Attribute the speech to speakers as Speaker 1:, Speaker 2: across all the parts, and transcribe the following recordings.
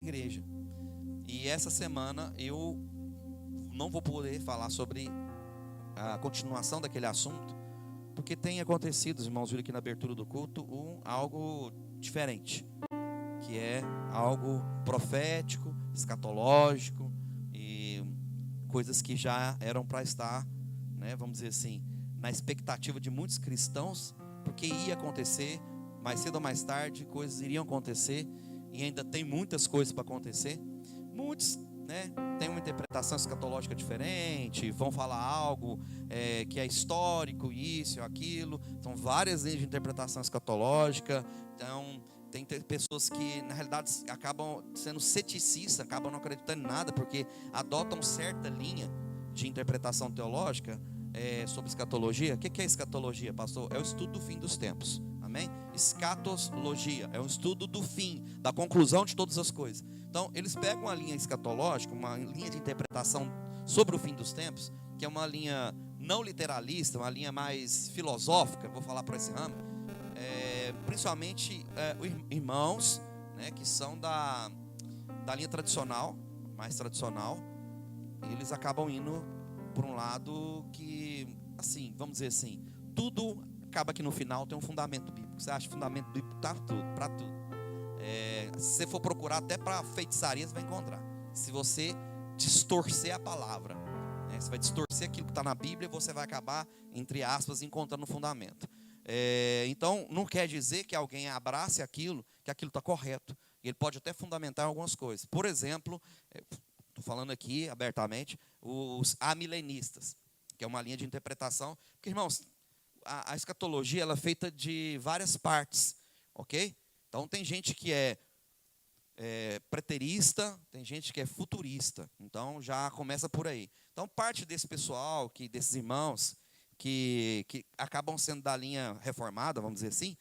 Speaker 1: igreja. E essa semana eu não vou poder falar sobre a continuação daquele assunto, porque tem acontecido, os irmãos viram aqui na abertura do culto, algo diferente, que é algo profético, escatológico, e coisas que já eram para estar, né, vamos dizer assim, na expectativa de muitos cristãos, porque ia acontecer, mais cedo ou mais tarde, coisas iriam acontecer, e ainda tem muitas coisas para acontecer. Muitos, né, têm uma interpretação escatológica diferente, vão falar algo que é histórico, isso ou aquilo. São várias linhas de interpretação escatológica. Então, tem pessoas que, na realidade, acabam sendo ceticistas, acabam não acreditando em nada, porque adotam certa linha de interpretação teológica sobre escatologia. O que é escatologia, pastor? É o estudo do fim dos tempos. Amém? Escatologia é um estudo do fim, da conclusão de todas as coisas. Então, eles pegam uma linha escatológica, uma linha de interpretação sobre o fim dos tempos, que é uma linha não literalista, uma linha mais filosófica, vou falar para esse ramo, principalmente irmãos, né, que são da linha tradicional, mais tradicional, e eles acabam indo por um lado que, assim, vamos dizer assim, tudo acaba que no final tem um fundamento bíblico. Você acha fundamento bíblico para tudo. Se você for procurar até para feitiçaria, você vai encontrar. Se você distorcer a palavra, né, você vai distorcer aquilo que está na Bíblia, você vai acabar, entre aspas, encontrando o fundamento. Então, não quer dizer que alguém abrace aquilo, que aquilo está correto. Ele pode até fundamentar algumas coisas. Por exemplo, estou falando aqui abertamente, os amilenistas, que é uma linha de interpretação. Porque, irmãos, a escatologia ela é feita de várias partes, ok? Então tem gente que é preterista, tem gente que é futurista. Então já começa por aí. Então parte desse pessoal, desses irmãos que acabam sendo da linha reformada, vamos dizer assim,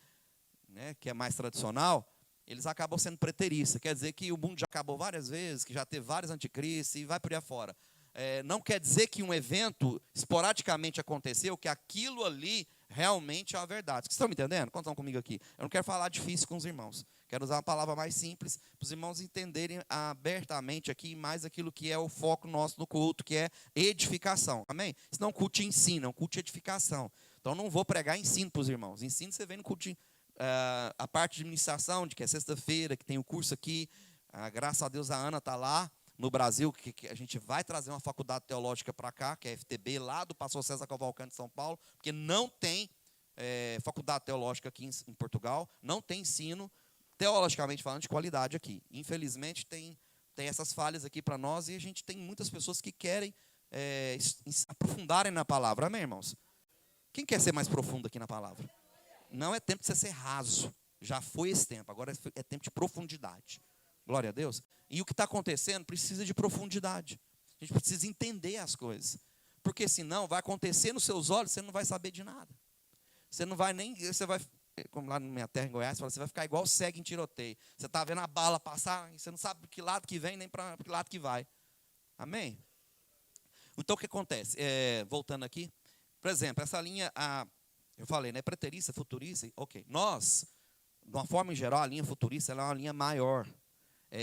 Speaker 1: né, que é mais tradicional, eles acabam sendo preteristas. Quer dizer que o mundo já acabou várias vezes, que já teve vários anticristos e vai por aí afora. Não quer dizer que um evento esporadicamente aconteceu, que aquilo ali realmente é a verdade. Vocês estão me entendendo? Quantos estão comigo aqui? Eu não quero falar difícil com os irmãos. Quero usar uma palavra mais simples para os irmãos entenderem abertamente aqui mais aquilo que é o foco nosso no culto, que é edificação. Amém? Senão o culto de ensino, é um culto de edificação. Então não vou pregar ensino para os irmãos. Ensino você vem no culto de, a parte de administração, de que é sexta-feira, que tem o curso aqui. Graças a Deus a Ana está lá no Brasil, que a gente vai trazer uma faculdade teológica para cá, que é a FTB, lá do pastor César Cavalcante de São Paulo, porque não tem faculdade teológica aqui em Portugal, não tem ensino, teologicamente falando, de qualidade aqui. Infelizmente, tem essas falhas aqui para nós, e a gente tem muitas pessoas que querem aprofundarem na palavra. Amém, irmãos? Quem quer ser mais profundo aqui na palavra? Não é tempo de você ser raso, já foi esse tempo, agora é tempo de profundidade. Glória a Deus. E o que está acontecendo precisa de profundidade. A gente precisa entender as coisas. Porque senão vai acontecer nos seus olhos, você não vai saber de nada. Você não vai nem... Você vai, como lá na minha terra em Goiás, você vai ficar igual cego em tiroteio. Você está vendo a bala passar, e você não sabe para que lado que vem, nem para que lado que vai. Amém? Então o que acontece? Voltando aqui. Por exemplo, essa linha, eu falei, né, preterista, futurista, ok. Nós, de uma forma em geral, a linha futurista ela é uma linha maior.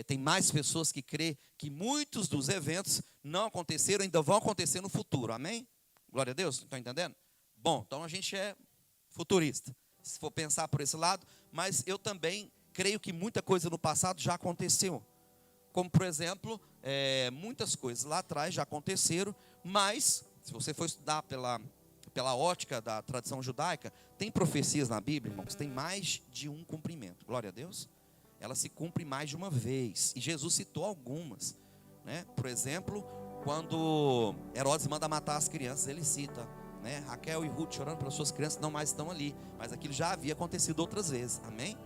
Speaker 1: Tem mais pessoas que crê que muitos dos eventos não aconteceram, ainda vão acontecer no futuro. Amém? Glória a Deus. Estão entendendo? Bom, então a gente é futurista, se for pensar por esse lado. Mas eu também creio que muita coisa no passado já aconteceu. Como, por exemplo, muitas coisas lá atrás já aconteceram. Mas, se você for estudar pela ótica da tradição judaica, tem profecias na Bíblia, irmãos, tem mais de um cumprimento. Glória a Deus. Ela se cumpre mais de uma vez. E Jesus citou algumas, né? Por exemplo, quando Herodes manda matar as crianças, ele cita, né, Raquel e Ruth chorando pelas suas crianças, não mais estão ali. Mas aquilo já havia acontecido outras vezes. Amém?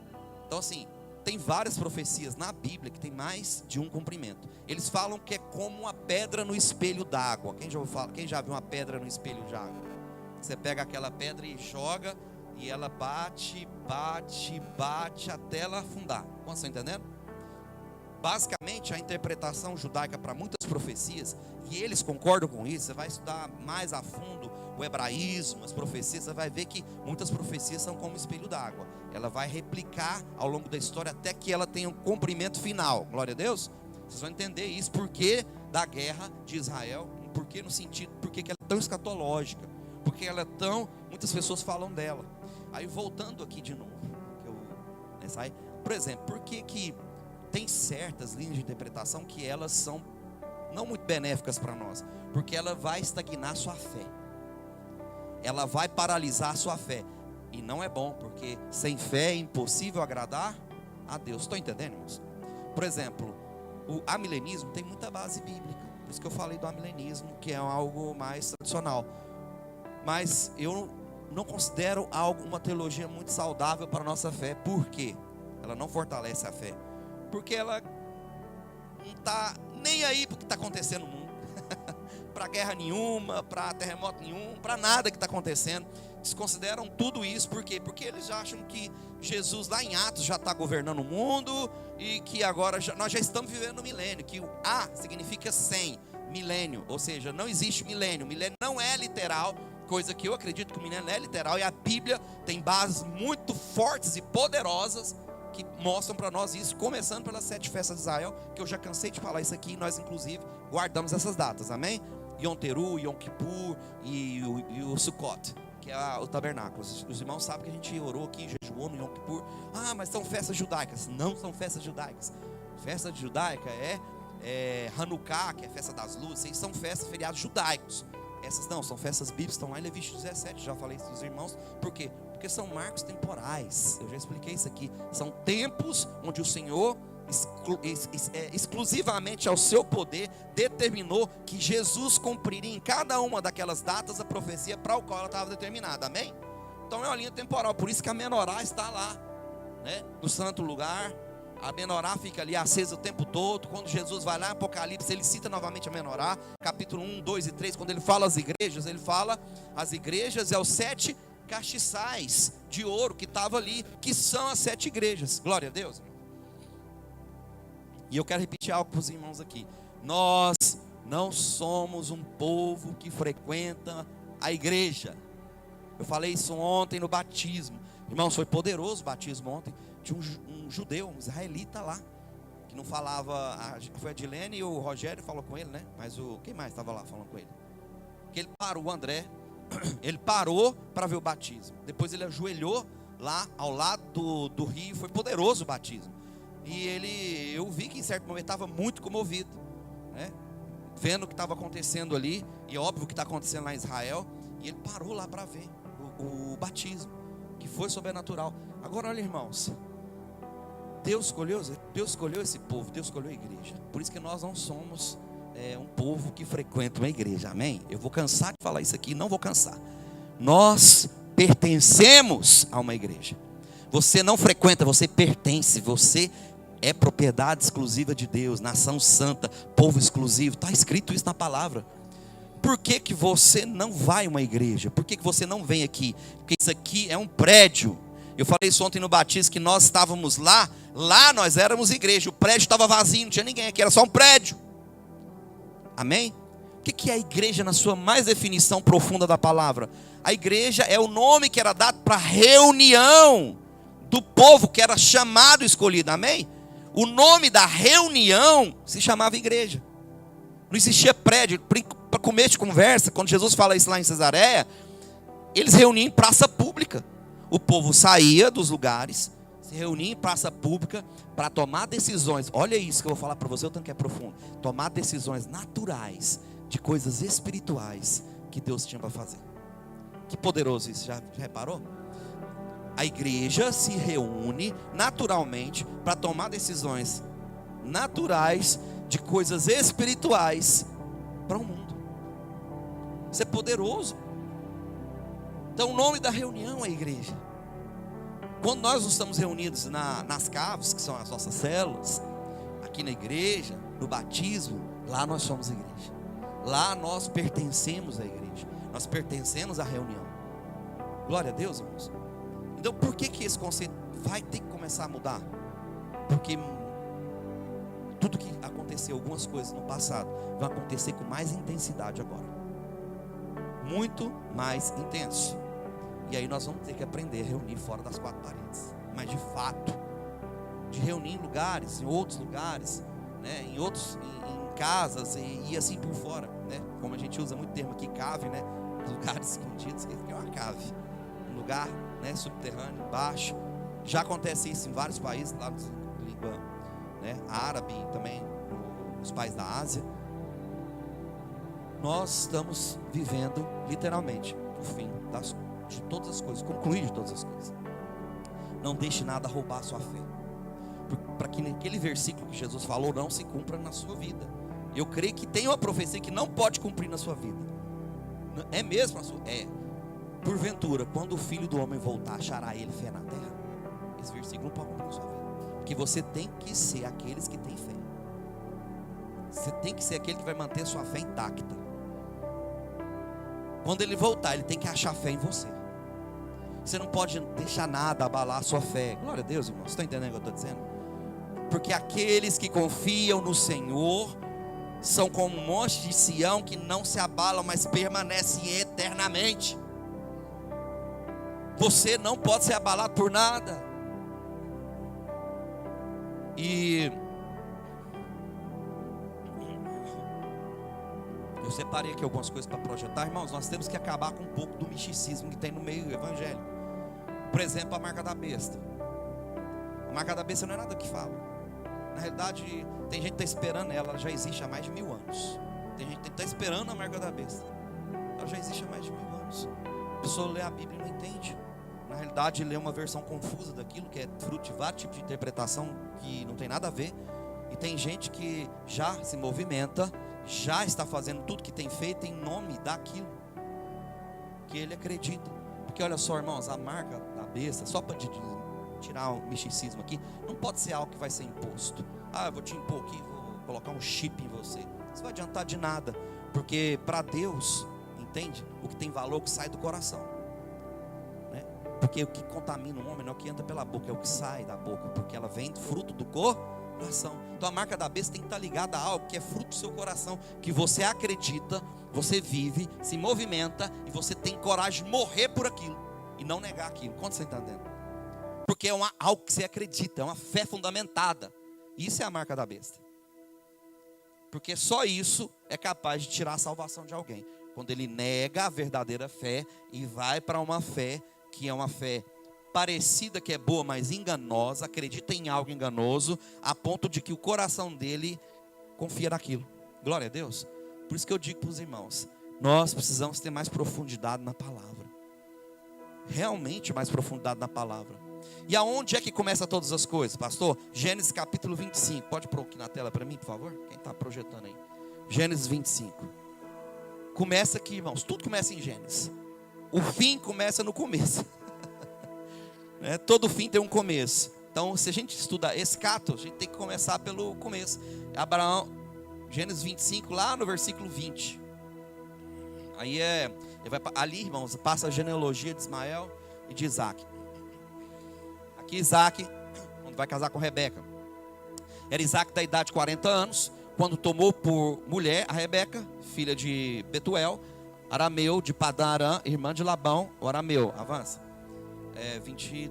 Speaker 1: Então assim, tem várias profecias na Bíblia que tem mais de um cumprimento. Eles falam que é como uma pedra no espelho d'água. Quem já viu uma pedra no espelho d'água? Você pega aquela pedra e joga, e ela bate até ela afundar. Vocês estão entendendo? Basicamente, a interpretação judaica para muitas profecias, e eles concordam com isso, você vai estudar mais a fundo o hebraísmo, as profecias, você vai ver que muitas profecias são como espelho d'água. ela vai replicar ao longo da história até que ela tenha um cumprimento final. Glória a Deus. Vocês vão entender isso, porque da guerra de Israel, porque no sentido, porque ela é tão escatológica, porque ela é tão, muitas pessoas falam dela. Aí voltando aqui de novo, por exemplo, por que tem certas linhas de interpretação que elas são não muito benéficas para nós? Porque ela vai estagnar a sua fé, ela vai paralisar a sua fé, e não é bom, porque sem fé é impossível agradar a Deus. Estão entendendo, irmãos? Por exemplo, o amilenismo tem muita base bíblica, por isso que eu falei do amilenismo, que é algo mais tradicional, mas eu não considero uma teologia muito saudável para a nossa fé. Por quê? Ela não fortalece a fé, porque ela não está nem aí para o que está acontecendo no mundo, para guerra nenhuma, para terremoto nenhum, para nada que está acontecendo. Eles consideram tudo isso, por quê? Porque eles acham que Jesus lá em Atos já está governando o mundo, e que agora nós já estamos vivendo no milênio, que o A significa 100, milênio, ou seja, não existe milênio. Milênio não é literal, coisa que eu acredito que o milênio é literal, e a Bíblia tem bases muito fortes e poderosas que mostram para nós isso, começando pelas 7 festas de Israel, que eu já cansei de falar isso aqui, e nós inclusive guardamos essas datas, amém? Yom Teru, Yom Kippur e o Sukkot, que é o tabernáculo. Os irmãos sabem que a gente orou aqui, jejuou no Yom Kippur. Ah, mas são festas judaicas. Não são festas judaicas. Festa judaica é Hanukkah, que é a festa das luzes. Esses são festas, feriados judaicos. Essas não, são festas bíblicas, estão lá em Levítico 17, já falei isso dos irmãos. Por quê? Porque são marcos temporais. Eu já expliquei isso aqui. São tempos onde o Senhor, exclusivamente ao seu poder, determinou que Jesus cumpriria em cada uma daquelas datas a profecia para o qual ela estava determinada, amém? Então é uma linha temporal, por isso que a menorá está lá, né, no santo lugar. A menorá fica ali acesa o tempo todo. Quando Jesus vai lá em Apocalipse, ele cita novamente a menorá, capítulo 1, 2 e 3, quando ele fala as igrejas, ele fala as igrejas e aos 7 castiçais de ouro que estavam ali, que são as 7 igrejas. Glória a Deus. E eu quero repetir algo para os irmãos aqui. Nós não somos um povo que frequenta a igreja. Eu falei isso ontem no batismo. Irmãos, foi poderoso o batismo ontem. Tinha um judeu, um israelita lá, que não falava. Foi a Dilene e o Rogério falou com ele, né? Mas quem mais estava lá falando com ele? Que ele parou, o André. Ele parou para ver o batismo. Depois ele ajoelhou lá ao lado do rio. Foi poderoso o batismo. E eu vi que em certo momento estava muito comovido, né? Vendo o que estava acontecendo ali. E óbvio o que está acontecendo lá em Israel. E ele parou lá para ver o batismo, que foi sobrenatural. Agora olha, irmãos, Deus escolheu esse povo, Deus escolheu a igreja. Por isso que nós não somos um povo que frequenta uma igreja, amém? Eu vou cansar de falar isso aqui, não vou cansar. Nós pertencemos a uma igreja. Você não frequenta, você pertence, você é propriedade exclusiva de Deus, nação santa, povo exclusivo. Está escrito isso na palavra. Por que que você não vai a uma igreja? Por que que você não vem aqui? Porque isso aqui é um prédio. Eu falei isso ontem no batismo, que nós estávamos lá nós éramos igreja, o prédio estava vazio, não tinha ninguém aqui, era só um prédio. Amém? O que é a igreja na sua mais definição profunda da palavra? A igreja é o nome que era dado para a reunião do povo que era chamado e escolhido, amém? O nome da reunião se chamava igreja. Não existia prédio. Para começo de conversa, quando Jesus fala isso lá em Cesareia, eles reuniam em praça pública. O povo saía dos lugares, se reunia em praça pública para tomar decisões. Olha isso que eu vou falar para você, o tanto que é profundo. Tomar decisões naturais de coisas espirituais que Deus tinha para fazer. Que poderoso isso, já reparou? A igreja se reúne naturalmente para tomar decisões naturais de coisas espirituais para o mundo. Isso é poderoso. Então o nome da reunião é a igreja. Quando nós estamos reunidos nas cavos, que são as nossas células, aqui na igreja, no batismo, lá nós somos igreja. Lá nós pertencemos à igreja. Nós pertencemos à reunião. Glória a Deus, irmãos. Então por que esse conceito vai ter que começar a mudar? Porque tudo que aconteceu, algumas coisas no passado, vão acontecer com mais intensidade agora. Muito mais intenso. E aí nós vamos ter que aprender a reunir fora das 4 paredes. mas de fato, de reunir em lugares, em outros lugares, né, em casas e assim por fora, né, como a gente usa muito termo aqui, cave, né, lugares escondidos, que é uma cave, um lugar, né, subterrâneo, baixo. Já acontece isso em vários países lá de língua, né, árabe, também os países da Ásia. Nós estamos vivendo literalmente o fim de todas as coisas, concluir de todas as coisas. Não deixe nada roubar a sua fé, para que naquele versículo que Jesus falou não se cumpra na sua vida. Eu creio que tem uma profecia que não pode cumprir na sua vida. É mesmo a sua? É. Porventura, quando o Filho do Homem voltar, achará ele fé na terra? Esse versículo não pode cumprir na sua vida, porque você tem que ser aqueles que têm fé. Você tem que ser aquele que vai manter a sua fé intacta. Quando ele voltar, ele tem que achar fé em você. Você não pode deixar nada abalar a sua fé. Glória a Deus, irmão. Você está entendendo o que eu estou dizendo? Porque aqueles que confiam no Senhor são como um monte de Sião que não se abalam, mas permanecem eternamente. Você não pode ser abalado por nada. E eu separei aqui algumas coisas para projetar, irmãos. Nós temos que acabar com um pouco do misticismo que tem no meio evangélico. Por exemplo, a marca da besta. A marca da besta não é nada que fala. Na realidade, tem gente que está esperando ela já existe há mais de 1000 anos. Tem gente que está esperando a marca da besta. Ela já existe há mais de 1000 anos. A pessoa lê a Bíblia e não entende. Na realidade, lê uma versão confusa daquilo, que é fruto de vários tipos de interpretação que não tem nada a ver. E tem gente que já se movimenta, já está fazendo tudo que tem feito em nome daquilo que ele acredita. Porque olha só, irmãos, a marca da besta, só para tirar o misticismo aqui, não pode ser algo que vai ser imposto. Eu vou te impor aqui, vou colocar um chip em você. Isso não vai adiantar de nada, porque para Deus, entende? O que tem valor é o que sai do coração, né? Porque o que contamina o homem não é o que entra pela boca, é o que sai da boca, porque ela vem fruto do coração. Então a marca da besta tem que estar ligada a algo que é fruto do seu coração, que você acredita, você vive, se movimenta e você tem coragem de morrer por aquilo e não negar aquilo. Quanto você está entendendo? Porque é algo que você acredita, é uma fé fundamentada. Isso é a marca da besta. Porque só isso é capaz de tirar a salvação de alguém. Quando ele nega a verdadeira fé e vai para uma fé que é uma fé parecida, que é boa, mas enganosa, acredita em algo enganoso, a ponto de que o coração dele confia naquilo. Glória a Deus. Por isso que eu digo para os irmãos, nós precisamos ter mais profundidade na palavra. Realmente mais profundidade na palavra. E aonde é que começa todas as coisas, pastor? Gênesis capítulo 25. Pode pôr aqui na tela para mim, por favor? Quem está projetando aí? Gênesis 25. Começa aqui, irmãos. Tudo começa em Gênesis. O fim começa no começo. Todo fim tem um começo. Então, se a gente estuda escato, a gente tem que começar pelo começo. Abraão, Gênesis 25, lá no versículo 20. Aí ali, irmãos, passa a genealogia de Ismael e de Isaac. Aqui Isaac, quando vai casar com Rebeca, era Isaac da idade de 40 anos, quando tomou por mulher a Rebeca, filha de Betuel, arameu de Padã Arã, irmã de Labão, o arameu. Avança. 21.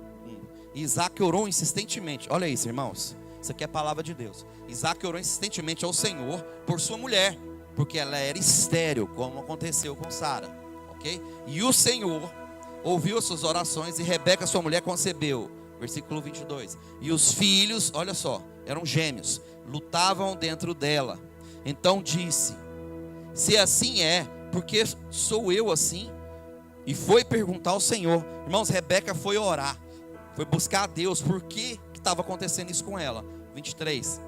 Speaker 1: E Isaac orou insistentemente. Olha isso, irmãos. Isso aqui é a palavra de Deus. Isaac orou insistentemente ao Senhor por sua mulher, porque ela era estéril, como aconteceu com Sara. Ok? E o Senhor ouviu as suas orações e Rebeca, sua mulher, concebeu. Versículo 22. E os filhos, olha só, eram gêmeos, lutavam dentro dela. Então disse: se assim é, por que sou eu assim? E foi perguntar ao Senhor. Irmãos, Rebeca foi orar, foi buscar a Deus, por que estava acontecendo isso com ela. 23.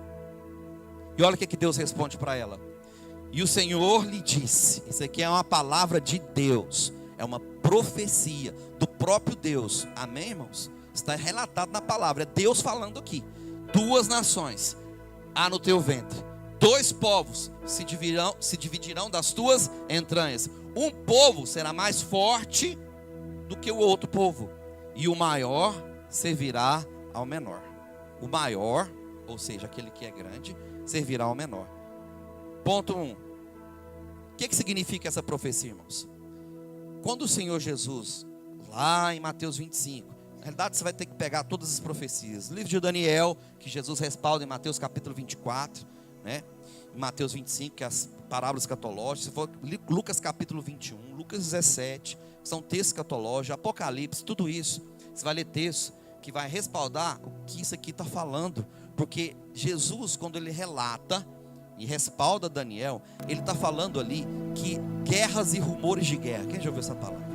Speaker 1: E olha o que Deus responde para ela. E o Senhor lhe disse, isso aqui é uma palavra de Deus, é uma profecia do próprio Deus. Amém, irmãos? Está relatado na palavra, é Deus falando aqui. 2 nações há no teu ventre, 2 povos se dividirão das tuas entranhas. Um povo será mais forte do que o outro povo, e o maior servirá ao menor. O maior, ou seja, aquele que é grande, servirá ao menor. Ponto 1. O que significa essa profecia, irmãos? Quando o Senhor Jesus, lá em Mateus 25, Na realidade, você vai ter que pegar todas as profecias. Livro de Daniel, que Jesus respalda em Mateus capítulo 24, né? Em Mateus 25, que é as parábolas escatológicas. Se for Lucas capítulo 21, Lucas 17, que são textos escatológicos, Apocalipse, tudo isso. Você vai ler texto que vai respaldar o que isso aqui está falando. Porque Jesus, quando ele relata e respalda Daniel, ele está falando ali que guerras e rumores de guerra. Quem já ouviu essa palavra?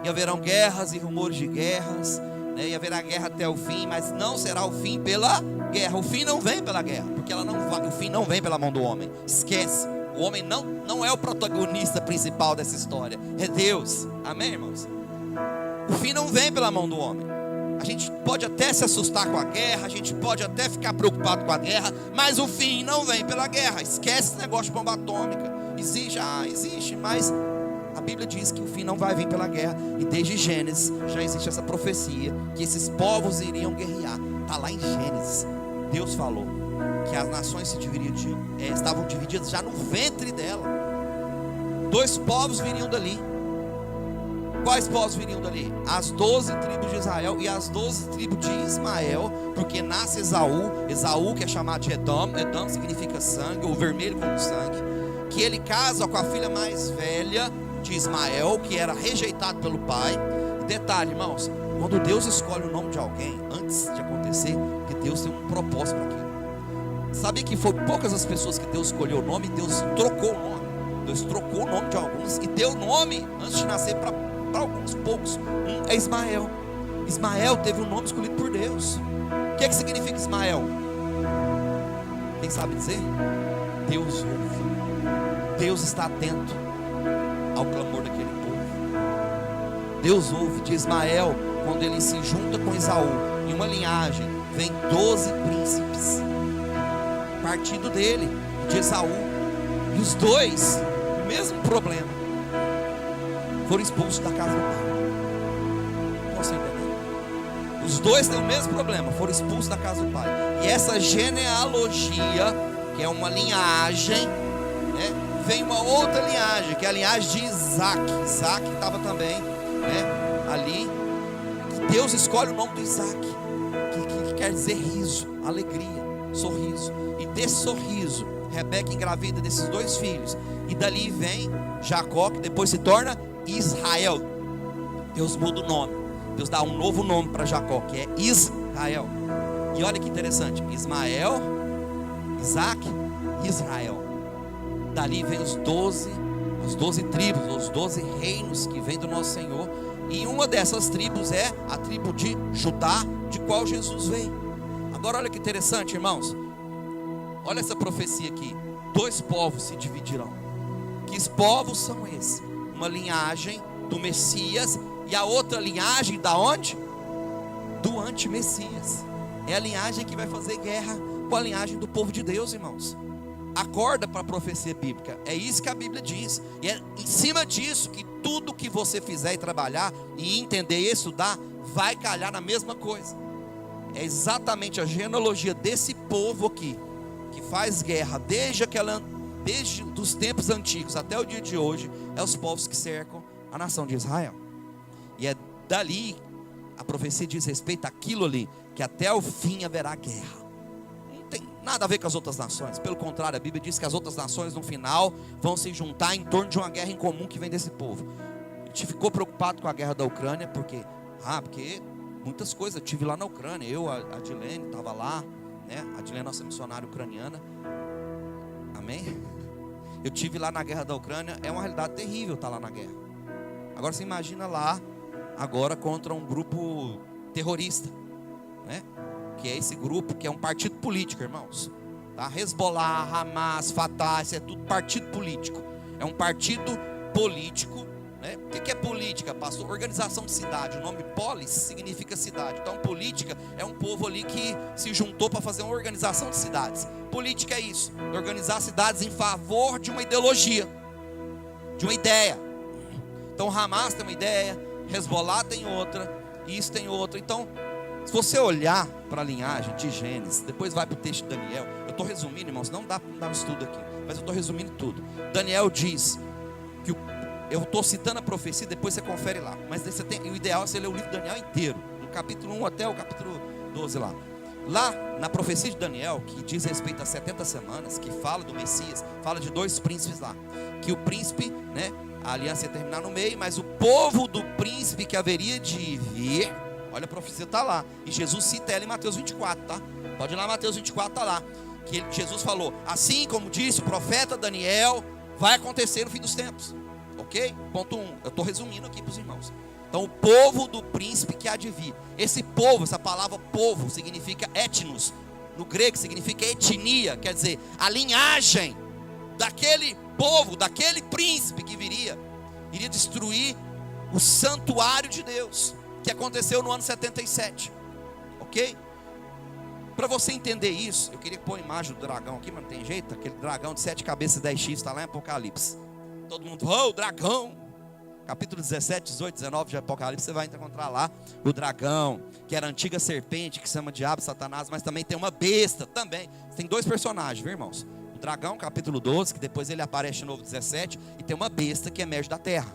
Speaker 1: E haverão guerras e rumores de guerras, né? E haverá guerra até o fim, mas não será o fim pela guerra. O fim não vem pela guerra, porque o fim não vem pela mão do homem. Esquece, o homem não é o protagonista principal dessa história, é Deus. Amém, irmãos? O fim não vem pela mão do homem. A gente pode até se assustar com a guerra, a gente pode até ficar preocupado com a guerra, mas o fim não vem pela guerra. Esquece esse negócio de bomba atômica. Existe, mas a Bíblia diz que o fim não vai vir pela guerra. E desde Gênesis já existe essa profecia que esses povos iriam guerrear. Está lá em Gênesis. Deus falou que as nações se estavam divididas já no ventre dela. 2 povos viriam dali. Quais povos viriam dali? As 12 tribos de Israel e as 12 tribos de Ismael, porque nasce Esaú que é chamado de Edom significa sangue, ou vermelho como sangue, que ele casa com a filha mais velha de Ismael, que era rejeitado pelo pai. E detalhe, irmãos, quando Deus escolhe o nome de alguém, antes de acontecer, que Deus tem um propósito para aquilo. Sabia que foi poucas as pessoas que Deus escolheu o nome, Deus trocou o nome. Deus trocou o nome de alguns e deu o nome antes de nascer para alguns poucos. Um é Ismael. Ismael teve um nome escolhido por Deus. O que significa Ismael? Quem sabe dizer? Deus ouve. Deus está atento ao clamor daquele povo. Deus ouve. De Ismael, quando ele se junta com Esaú, em uma linhagem, vem 12 príncipes, partido dele, de Esaú. E os dois, o mesmo problema, foram expulsos da casa do pai. Você entendeu? Os dois têm o mesmo problema, foram expulsos da casa do pai. E essa genealogia, que é uma linhagem, né, vem uma outra linhagem, que é a linhagem de Isaac. Isaac estava também, né, ali. Deus escolhe o nome do Isaac, que quer dizer riso, alegria, sorriso. E desse sorriso, Rebeca engravida desses 2 filhos. E dali vem Jacó, que depois se torna Israel. Deus muda o nome. Deus dá um novo nome para Jacó, que é Israel. E olha que interessante: Ismael, Isaac, Israel. Dali vem as 12 tribos, os 12 reinos que vêm do nosso Senhor. E uma dessas tribos é a tribo de Judá, de qual Jesus veio. Agora olha que interessante, irmãos. Olha essa profecia aqui: 2 povos se dividirão. Que povos são esses? Uma linhagem do Messias e a outra linhagem da onde? Do anti-Messias. É a linhagem que vai fazer guerra com a linhagem do povo de Deus, irmãos. Acorda para a profecia bíblica. É isso que a Bíblia diz. E é em cima disso que tudo que você fizer e trabalhar e entender e estudar vai calhar na mesma coisa. É exatamente a genealogia desse povo aqui, que faz guerra desde os tempos antigos até o dia de hoje. É os povos que cercam a nação de Israel. E é dali a profecia diz respeito àquilo ali, que até o fim haverá guerra. Não tem nada a ver com as outras nações. Pelo contrário, a Bíblia diz que as outras nações no final vão se juntar em torno de uma guerra em comum que vem desse povo. A gente ficou preocupado com a guerra da Ucrânia, porque muitas coisas. Eu estive lá na Ucrânia, a Dilene estava lá, né? A Dilene é nossa missionária ucraniana. Amém? Eu estive lá na guerra da Ucrânia. É uma realidade terrível estar lá na guerra. Agora você imagina lá, agora contra um grupo terrorista, né? Que é esse grupo, que é um partido político, irmãos, tá? Hezbollah, Hamas, Fatah, isso é tudo partido político. É um partido político, né? O que é política, pastor? Organização de cidade. O nome polis significa cidade. Então política é um povo ali que se juntou para fazer uma organização de cidades. Política é isso, organizar cidades em favor de uma ideologia, de uma ideia. Então Hamas tem uma ideia, Hezbollah tem outra, isso tem outra. Então, se você olhar para a linhagem de Gênesis, depois vai para o texto de Daniel. Eu estou resumindo, irmãos, não dá um estudo aqui, mas eu estou resumindo tudo. Daniel diz eu estou citando a profecia, depois você confere lá. Mas o ideal é você ler o livro de Daniel inteiro, capítulo 1 até o capítulo 12 lá. Lá, na profecia de Daniel, que diz respeito a 70 semanas, que fala do Messias, fala de 2 príncipes lá. Que o príncipe, né, a aliança ia terminar no meio, mas o povo do príncipe que haveria de vir, olha, a profecia está lá. E Jesus cita ela em Mateus 24, tá? Pode ir lá, Mateus 24 está lá. Que Jesus falou, assim como disse o profeta Daniel, vai acontecer no fim dos tempos. Ok? Ponto 1. Eu estou resumindo aqui para os irmãos. Então, o povo do príncipe que há de vir. Esse povo, essa palavra povo, significa etnos. No grego significa etnia, quer dizer, a linhagem daquele povo, daquele príncipe que viria. Iria destruir o santuário de Deus, que aconteceu no ano 77. Ok? Para você entender isso, eu queria pôr a imagem do dragão aqui, mas não tem jeito. Aquele dragão de 7 cabeças e 10 chifres está lá em Apocalipse. Todo mundo, oh, o dragão. Capítulo 17, 18, 19 de Apocalipse, você vai encontrar lá o dragão, que era a antiga serpente, que se chama diabo, Satanás, mas também tem uma besta, também. Tem 2 personagens, viu, irmãos? O dragão, capítulo 12, que depois ele aparece de novo, 17, e tem uma besta que emerge da terra.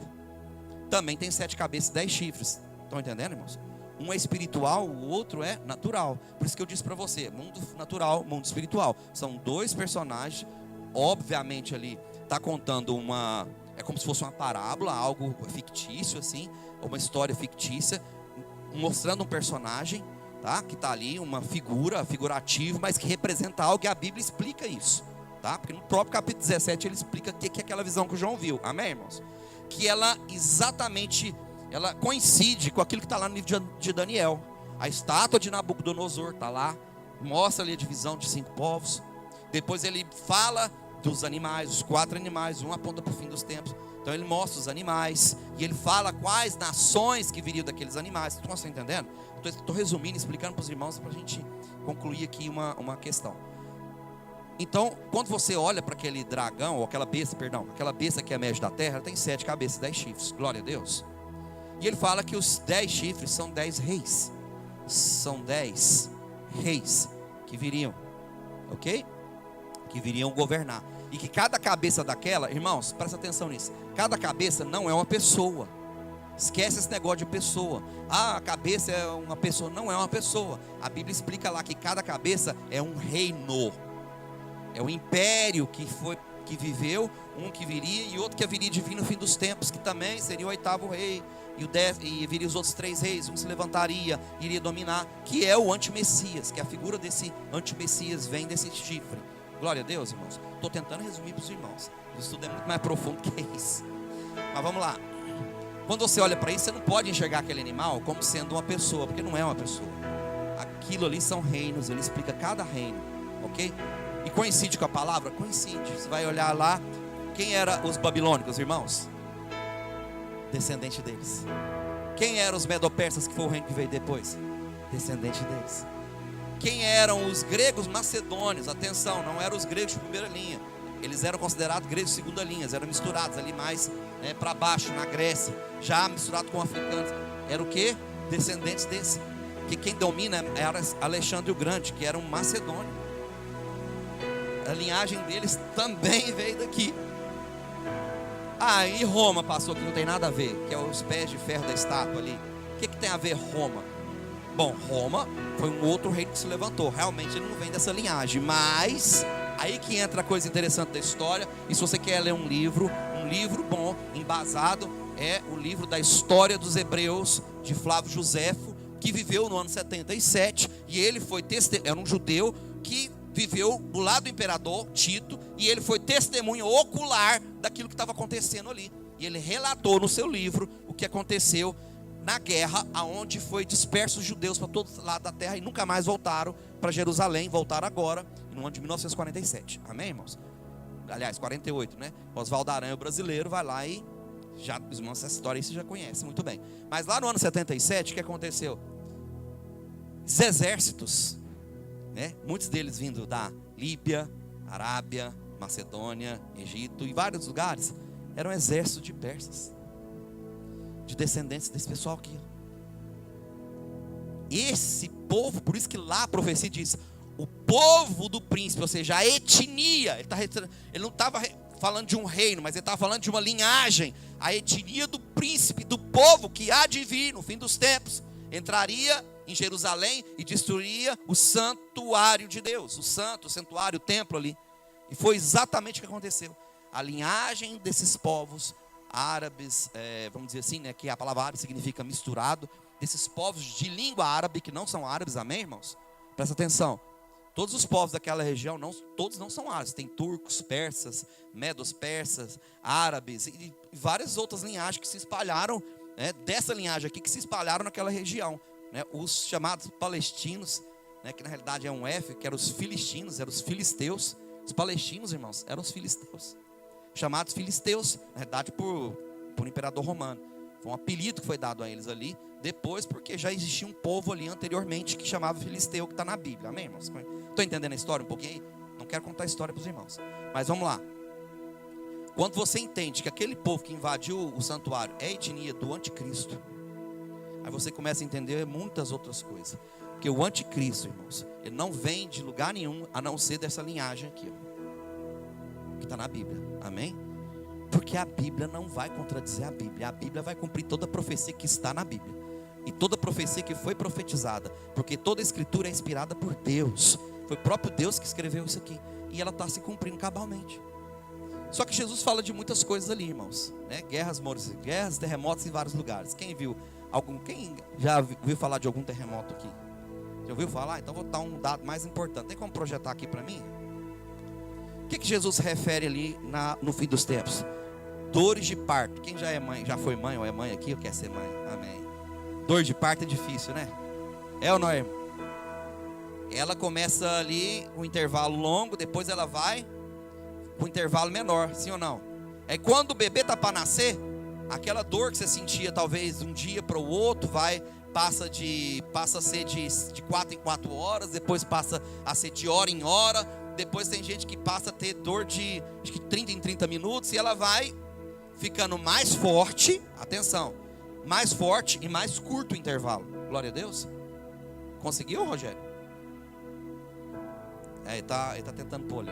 Speaker 1: Também tem 7 cabeças e 10 chifres. Estão entendendo, irmãos? Um é espiritual, o outro é natural. Por isso que eu disse para você, mundo natural, mundo espiritual. São 2 personagens, obviamente ali está contando uma... É como se fosse uma parábola, algo fictício assim, uma história fictícia, mostrando um personagem, tá? Que está ali, uma figura, figurativo, mas que representa algo, e a Bíblia explica isso, tá? Porque no próprio capítulo 17 ele explica o que é aquela visão que o João viu, amém, irmãos? Que ela exatamente, ela coincide com aquilo que está lá no livro de Daniel. A estátua de Nabucodonosor está lá, mostra ali a divisão de 5 povos, depois ele fala dos animais, os 4 animais, um aponta para o fim dos tempos. Então ele mostra os animais, e ele fala quais nações que viriam daqueles animais. Vocês estão entendendo? Estou resumindo, explicando para os irmãos, para a gente concluir aqui uma questão. Então, quando você olha para aquele dragão, ou aquela besta que emerge da terra, ela tem 7 cabeças e 10 chifres, glória a Deus. E ele fala que os 10 chifres são 10 reis. São 10 reis que viriam, ok? Que viriam governar. E que cada cabeça daquela, irmãos, presta atenção nisso, cada cabeça não é uma pessoa. Esquece esse negócio de pessoa. Ah, a cabeça é uma pessoa. Não é uma pessoa. A Bíblia explica lá que cada cabeça é um reino. É o império que viveu, um que viria e outro que haveria de vir no fim dos tempos, que também seria o 8º rei. E viria os outros 3 reis, um se levantaria, iria dominar, que é o antimessias, que a figura desse antimessias vem desse chifre. Glória a Deus, irmãos. Estou tentando resumir para os irmãos. O estudo é muito mais profundo que isso. Mas vamos lá. Quando você olha para isso, você não pode enxergar aquele animal como sendo uma pessoa, porque não é uma pessoa. Aquilo ali são reinos, ele explica cada reino, ok? E coincide com a palavra? Coincide. Você vai olhar lá, quem eram os babilônicos, irmãos? Descendente deles. Quem eram os medo-persas, que foi o reino que veio depois? Descendente deles. Quem eram os gregos macedônios? Atenção, não eram os gregos de primeira linha. Eles eram considerados gregos de segunda linha. Eram misturados ali mais para baixo, na Grécia. Já misturado com africanos. Era o quê? Descendentes desse. Que quem domina era Alexandre o Grande, que era um macedônio. A linhagem deles também veio daqui. Ah, e Roma passou, que não tem nada a ver, que é os pés de ferro da estátua ali. O que tem a ver Roma? Bom, Roma foi um outro reino que se levantou. Realmente ele não vem dessa linhagem. Mas aí que entra a coisa interessante da história. E se você quer ler um livro bom, embasado, é o livro da História dos Hebreus, de Flávio Josefo, que viveu no ano 77. E ele foi era um judeu que viveu do lado do imperador Tito. E ele foi testemunha ocular daquilo que estava acontecendo ali. E ele relatou no seu livro o que aconteceu na guerra, aonde foi dispersos os judeus para todos os lados da terra e nunca mais voltaram para Jerusalém. Voltaram agora, no ano de 1947. Amém, irmãos? Aliás, 48, né? Oswaldo Aranha, o brasileiro, vai lá e já, irmãos, essa história aí você já conhece muito bem. Mas lá no ano 77, o que aconteceu? Os exércitos, né? Muitos deles vindo da Líbia, Arábia, Macedônia, Egito e vários lugares, eram exércitos de persas, de descendentes desse pessoal aqui. Esse povo, por isso que lá a profecia diz, o povo do príncipe, ou seja, a etnia, ele não estava falando de um reino, mas ele estava falando de uma linhagem, a etnia do príncipe, do povo que há de vir no fim dos tempos, entraria em Jerusalém e destruiria o santuário de Deus, o santuário, o templo ali. E foi exatamente o que aconteceu. A linhagem desses povos árabes, vamos dizer assim, né, que a palavra árabe significa misturado, desses povos de língua árabe que não são árabes, amém, irmãos? Presta atenção. Todos os povos daquela região, todos não são árabes. Tem turcos, persas, medos persas, árabes e várias outras linhagens que se espalharam, né, dessa linhagem aqui, que se espalharam naquela região, né, os chamados palestinos, né, que na realidade é um F, que eram os filistinos, eram os filisteus. Os palestinos, irmãos, eram os filisteus, chamados filisteus, na realidade por imperador romano. Foi um apelido que foi dado a eles ali, depois porque já existia um povo ali anteriormente que chamava filisteu, que está na Bíblia, amém, irmãos? Estou entendendo a história um pouquinho? Não quero contar a história para os irmãos, mas vamos lá. Quando você entende que aquele povo que invadiu o santuário é a etnia do anticristo, aí você começa a entender muitas outras coisas. Porque o anticristo, irmãos, ele não vem de lugar nenhum a não ser dessa linhagem aqui, ó, que está na Bíblia, amém? Porque a Bíblia não vai contradizer a Bíblia. A Bíblia vai cumprir toda a profecia que está na Bíblia, e toda a profecia que foi profetizada, porque toda a escritura é inspirada por Deus. Foi o próprio Deus que escreveu isso aqui, e ela está se cumprindo cabalmente. Só que Jesus fala de muitas coisas ali, irmãos, né? Guerras, terremotos em vários lugares. Quem já ouviu falar de algum terremoto aqui? Já ouviu falar? Então vou dar um dado mais importante. Tem como projetar aqui para mim? O que Jesus refere ali no fim dos tempos? Dores de parto. Quem já é mãe, já foi mãe ou é mãe aqui ou quer ser mãe? Amém. Dor de parto é difícil, né? É ou não é, irmão? Ela começa ali com um intervalo longo, depois ela vai com um intervalo menor, sim ou não? É quando o bebê está para nascer, aquela dor que você sentia talvez de um dia para o outro, passa a ser de 4 em 4 horas, depois passa a ser de hora em hora, depois tem gente que passa a ter dor de acho que 30 em 30 minutos, e ela vai ficando mais forte, atenção, mais forte e mais curto o intervalo. Glória a Deus. Conseguiu, Rogério? Ele tá tentando pôr ali.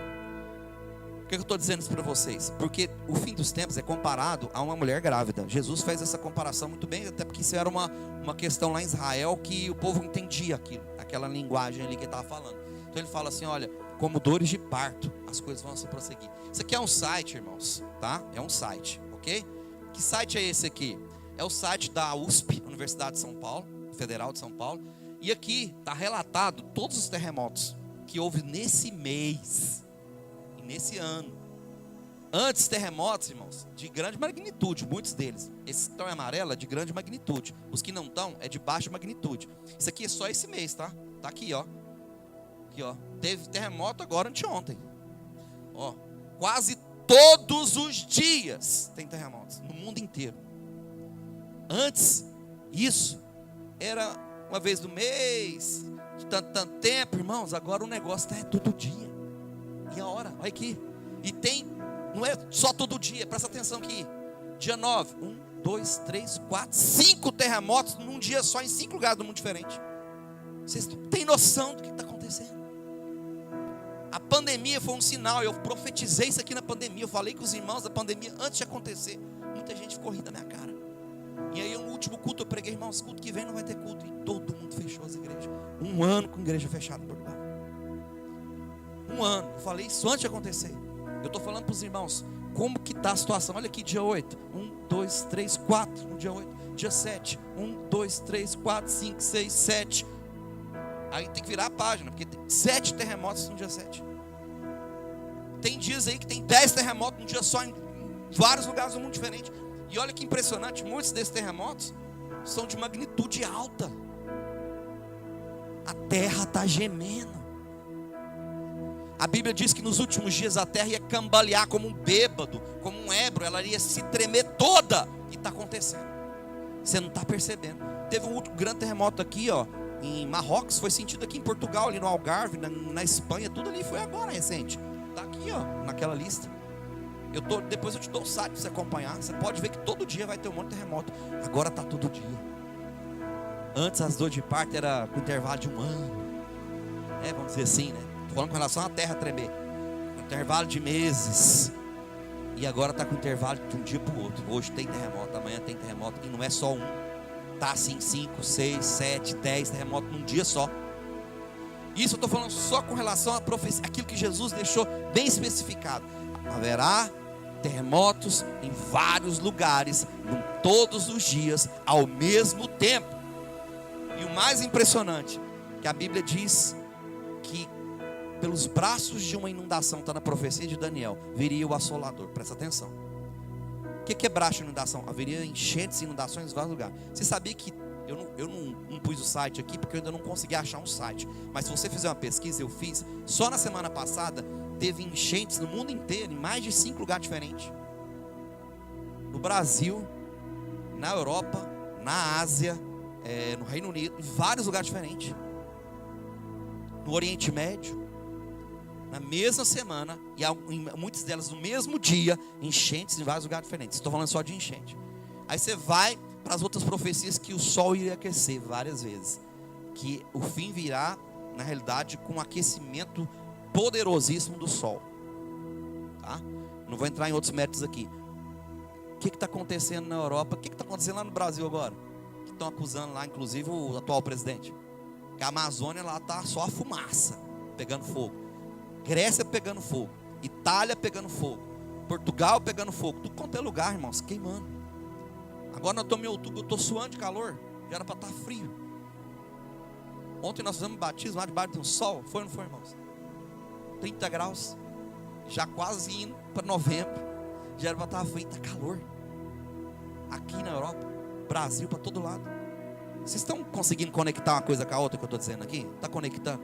Speaker 1: Por que eu estou dizendo isso para vocês? Porque o fim dos tempos é comparado a uma mulher grávida. Jesus fez essa comparação muito bem, até porque isso era uma questão lá em Israel que o povo entendia aquela linguagem ali que ele estava falando. Então ele fala assim, olha, como dores de parto, as coisas vão se prosseguir. Isso aqui é um site, irmãos, tá? É um site, ok? Que site é esse aqui? É o site da USP, Universidade de São Paulo, Federal de São Paulo. E aqui está relatado todos os terremotos que houve nesse mês e nesse ano. Antes, terremotos, irmãos, de grande magnitude, muitos deles. Esses que estão em amarelo é de grande magnitude. Os que não estão é de baixa magnitude. Isso aqui é só esse mês, tá? Tá aqui, ó. Aqui, ó. Teve terremoto agora anteontem. Ó, quase todos os dias tem terremotos no mundo inteiro. Antes, isso era uma vez no mês, de tanto tempo, irmãos. Agora o negócio é todo dia. E a hora, olha aqui. E tem, não é só todo dia, presta atenção aqui. Dia 9, 1, 2, 3, 4, 5 terremotos num dia só, em 5 lugares do mundo diferente. Vocês têm noção do que está acontecendo? A pandemia foi um sinal. Eu profetizei isso aqui na pandemia. Eu falei com os irmãos da pandemia antes de acontecer. Muita gente ficou rindo da minha cara. E aí no último culto eu preguei, irmãos, culto que vem não vai ter culto. E todo mundo fechou as igrejas. 1 ano com igreja fechada em Portugal. 1 ano. Eu falei isso antes de acontecer. Eu estou falando para os irmãos como que está a situação. Olha aqui, dia 8. 1, 2, 3, 4 no dia 8. Dia 7. 1, 2, 3, 4, 5, 6, 7. Aí tem que virar a página, porque tem 7 terremotos no dia 7. Tem dias aí que tem 10 terremotos num dia só, em vários lugares do mundo diferente. E olha que impressionante, muitos desses terremotos são de magnitude alta. A terra está gemendo. A Bíblia diz que nos últimos dias a terra ia cambalear como um bêbado, como um ébrio, ela ia se tremer toda. E está acontecendo. Você não está percebendo. Teve um outro grande terremoto aqui, ó, em Marrocos, foi sentido aqui em Portugal, ali no Algarve, na Espanha, tudo ali foi agora recente. Está aqui, ó, naquela lista. Depois eu te dou o site para você acompanhar. Você pode ver que todo dia vai ter um monte de terremoto. Agora está todo dia. Antes as dores de parto era com intervalo de 1 ano. Vamos dizer assim, né? Estou falando com relação à terra tremer. Com intervalo de meses. E agora está com intervalo de um dia para o outro. Hoje tem terremoto, amanhã tem terremoto. E não é só um. tá assim 5, 6, 7, 10 terremotos num dia só. Isso eu estou falando só com relação à profecia, aquilo que Jesus deixou bem especificado. Haverá terremotos em vários lugares, todos os dias, ao mesmo tempo. E o mais impressionante, que a Bíblia diz que pelos braços de uma inundação, está na profecia de Daniel, viria o assolador. Presta atenção. O que é braço de inundação? Haveria enchentes e inundações em vários lugares. Você sabia que eu não pus o site aqui porque eu ainda não consegui achar um site, mas se você fizer uma pesquisa, eu fiz, só na semana passada teve enchentes no mundo inteiro, em mais de 5 lugares diferentes, no Brasil, na Europa, na Ásia, no Reino Unido, em vários lugares diferentes, no Oriente Médio, na mesma semana, e em muitas delas no mesmo dia, enchentes em vários lugares diferentes. Estou falando só de enchente. Aí você vai para as outras profecias que o sol iria aquecer várias vezes, que o fim virá, na realidade, com um aquecimento poderosíssimo do sol, tá? Não vou entrar em outros métodos aqui. O que está acontecendo na Europa? O que está acontecendo lá no Brasil agora? Que estão acusando lá, inclusive o atual presidente, que a Amazônia lá está só a fumaça pegando fogo, Grécia pegando fogo, Itália pegando fogo, Portugal pegando fogo, tudo quanto é lugar, irmãos, queimando. Agora nós estamos em outubro, eu estou suando de calor, já era para estar frio. Ontem nós fizemos batismo lá debaixo de um sol, foi ou não foi, irmãos? 30 graus, já quase indo para novembro, já era para estar frio, está calor. Aqui na Europa, Brasil, para todo lado. Vocês estão conseguindo conectar uma coisa com a outra que eu estou dizendo aqui? Está conectando?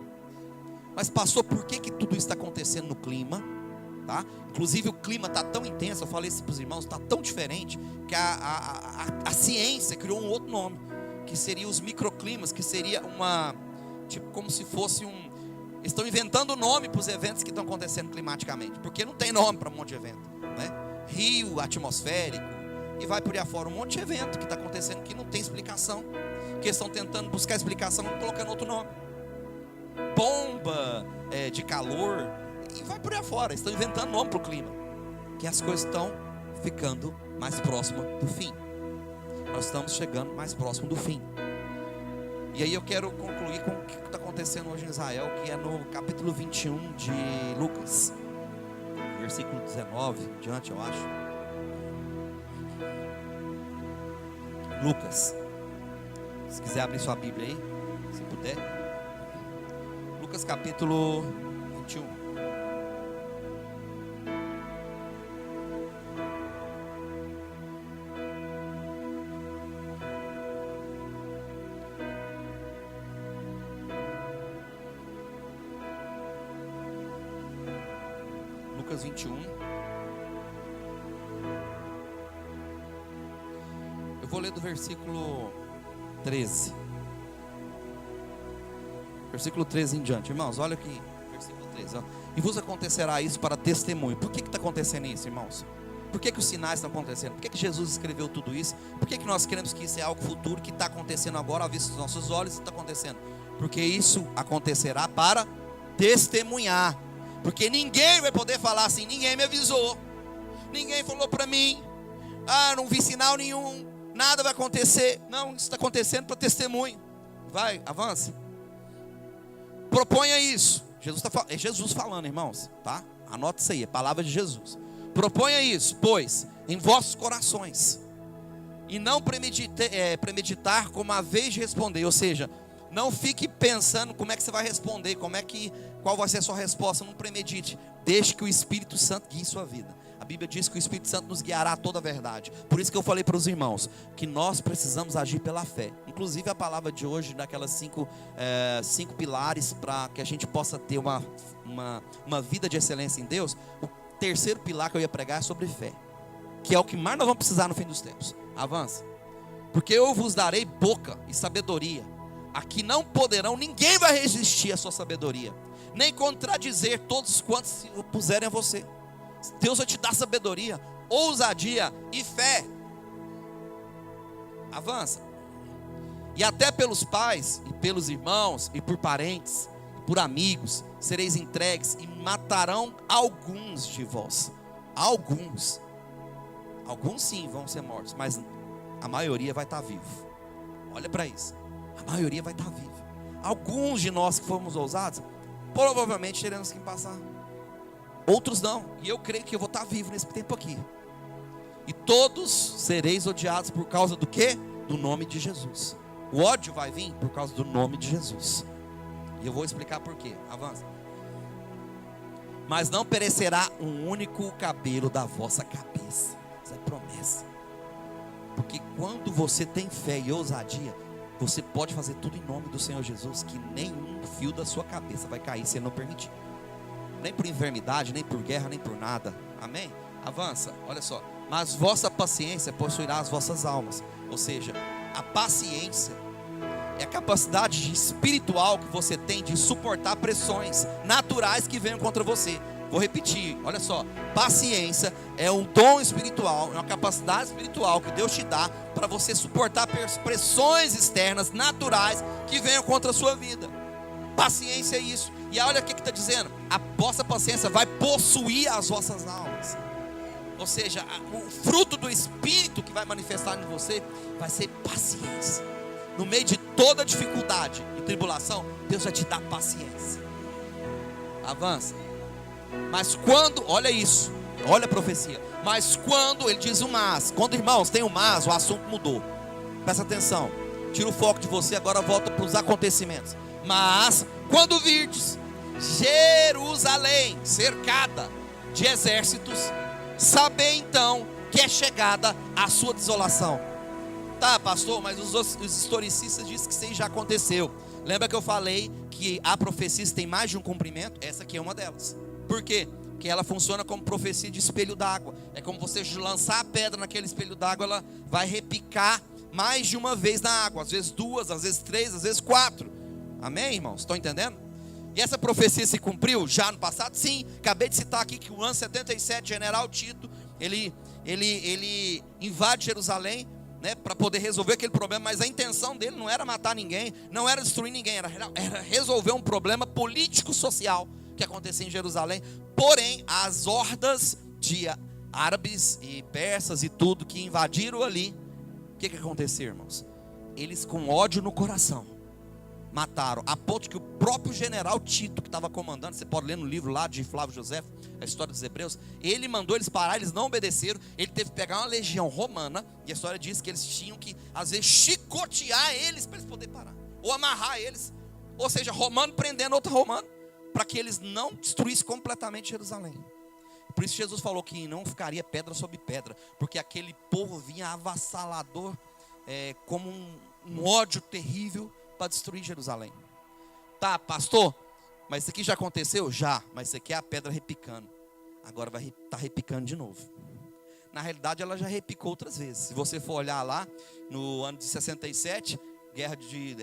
Speaker 1: Mas pastor, por que tudo isso está acontecendo no clima? Tá? Inclusive o clima está tão intenso, eu falei isso para os irmãos, está tão diferente, que a ciência criou um outro nome, que seria os microclimas, que seria tipo como se fosse eles estão inventando nome para os eventos que estão acontecendo climaticamente, porque não tem nome para um monte de evento, né? Rio atmosférico, e vai por aí afora, um monte de evento que está acontecendo que não tem explicação, que eles estão tentando buscar explicação, colocando outro nome, bomba de calor, e vai por aí afora, estão inventando nome para o clima, que as coisas estão ficando mais próximas do fim. Nós estamos chegando mais próximo do fim. E aí eu quero concluir com o que está acontecendo hoje em Israel, que é no capítulo 21 de Lucas, versículo 19 em diante, eu acho. Lucas, se quiser abrir sua Bíblia aí, se puder. Lucas capítulo 21. Lucas 21. Eu vou ler do versículo 13. Versículo 13 em diante. Irmãos, olha aqui. Versículo 13. Ó. E vos acontecerá isso para testemunho. Por que está acontecendo isso, irmãos? Por que os sinais estão acontecendo? Por que Jesus escreveu tudo isso? Por que nós queremos que isso é algo futuro, que está acontecendo agora, à vista dos nossos olhos, e está acontecendo? Porque isso acontecerá para testemunhar. Porque ninguém vai poder falar assim, ninguém me avisou, ninguém falou para mim, não vi sinal nenhum, nada vai acontecer. Não, isso está acontecendo para testemunho. Vai, avance. Proponha isso. É Jesus falando, irmãos, tá? Anota isso aí, é palavra de Jesus. Proponha isso, pois, em vossos corações, e não premeditar como a vez de responder. Ou seja, não fique pensando como é que você vai responder, qual vai ser a sua resposta. Não premedite, deixe que o Espírito Santo guie sua vida. A Bíblia diz que o Espírito Santo nos guiará a toda a verdade. Por isso que eu falei para os irmãos, que nós precisamos agir pela fé. Inclusive a palavra de hoje, daquelas cinco pilares, para que a gente possa ter uma vida de excelência em Deus. O terceiro pilar que eu ia pregar é sobre fé, que é o que mais nós vamos precisar no fim dos tempos. Avança. Porque eu vos darei boca e sabedoria, aqui não poderão, ninguém vai resistir à sua sabedoria, nem contradizer todos quantos se opuserem a você. Deus vai te dar sabedoria, ousadia e fé. Avança. E até pelos pais, e pelos irmãos, e por parentes, e por amigos, sereis entregues, e matarão alguns de vós. Alguns sim vão ser mortos, mas a maioria vai estar vivo. Olha para isso. A maioria vai estar viva. Alguns de nós que fomos ousados, provavelmente teremos que passar. Outros não. E eu creio que eu vou estar vivo nesse tempo aqui. E todos sereis odiados por causa do quê? Do nome de Jesus. O ódio vai vir por causa do nome de Jesus. E eu vou explicar por quê. Avança. Mas não perecerá um único cabelo da vossa cabeça. Isso é promessa. Porque quando você tem fé e ousadia, você pode fazer tudo em nome do Senhor Jesus, que nenhum fio da sua cabeça vai cair se Ele não permitir. Nem por enfermidade, nem por guerra, nem por nada. Amém? Avança, olha só. Mas vossa paciência possuirá as vossas almas. Ou seja, a paciência é a capacidade espiritual que você tem de suportar pressões naturais que venham contra você. Vou repetir, olha só. Paciência é um dom espiritual, é uma capacidade espiritual que Deus te dá para você suportar pressões externas, naturais, que venham contra a sua vida. Paciência é isso. E olha o que está dizendo. A vossa paciência vai possuir as vossas almas. Ou seja, o fruto do Espírito que vai manifestar em você vai ser paciência. No meio de toda dificuldade e tribulação, Deus vai te dar paciência. Avança. Mas quando, olha isso, olha a profecia. Mas quando, ele diz o mas. Quando, irmãos, tem o mas, o assunto mudou. Presta atenção. Tira o foco de você, agora volta para os acontecimentos. Mas quando virdes Jerusalém cercada de exércitos, sabei então que é chegada a sua desolação. Tá, pastor, mas os historicistas dizem que isso aí já aconteceu. Lembra que eu falei que a profecia tem mais de um cumprimento? Essa aqui é uma delas. Por quê? Porque ela funciona como profecia de espelho d'água. É como você lançar a pedra naquele espelho d'água, ela vai repicar mais de uma vez na água. Às vezes duas, às vezes três, às vezes quatro. Amém, irmãos? Estão entendendo? E essa profecia se cumpriu já no passado? Sim. Acabei de citar aqui que o ano 77, general Tito, ele invade Jerusalém, né, para poder resolver aquele problema. Mas a intenção dele não era matar ninguém, não era destruir ninguém, era resolver um problema político-social que acontecia em Jerusalém. Porém, as hordas de árabes e persas e tudo que invadiram ali, o que aconteceu, irmãos? Eles, com ódio no coração, mataram, a ponto que o próprio general Tito, que estava comandando, você pode ler no livro lá de Flávio Josefo, a história dos hebreus, ele mandou eles parar, eles não obedeceram, ele teve que pegar uma legião romana, e a história diz que eles tinham que, às vezes, chicotear eles, para eles poderem parar, ou amarrar eles, ou seja, romano prendendo outro romano, para que eles não destruíssem completamente Jerusalém. Por isso Jesus falou que não ficaria pedra sobre pedra, porque aquele povo vinha avassalador, como um ódio terrível, para destruir Jerusalém. Tá, pastor, mas isso aqui já aconteceu? Já, mas isso aqui é a pedra repicando. Agora vai estar repicando de novo. Na realidade ela já repicou outras vezes. Se você for olhar lá, no ano de 67, guerra de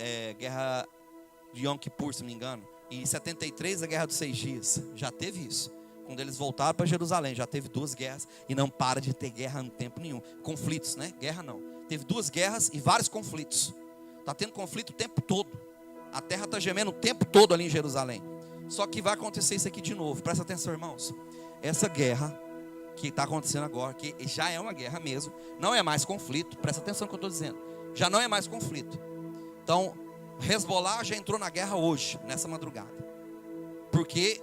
Speaker 1: Yom Kippur, se não me engano, e em 73 a guerra dos 6 dias, já teve isso. Quando eles voltaram para Jerusalém, já teve 2 guerras, e não para de ter guerra em tempo nenhum. Conflitos, né? Guerra não. Teve 2 guerras e vários conflitos. Está tendo conflito o tempo todo. A terra está gemendo o tempo todo ali em Jerusalém. Só que vai acontecer isso aqui de novo. Presta atenção, irmãos. Essa guerra que está acontecendo agora, que já é uma guerra mesmo, não é mais conflito. Presta atenção no que eu estou dizendo. Já não é mais conflito. Então, Hezbollah já entrou na guerra hoje, nessa madrugada. Porque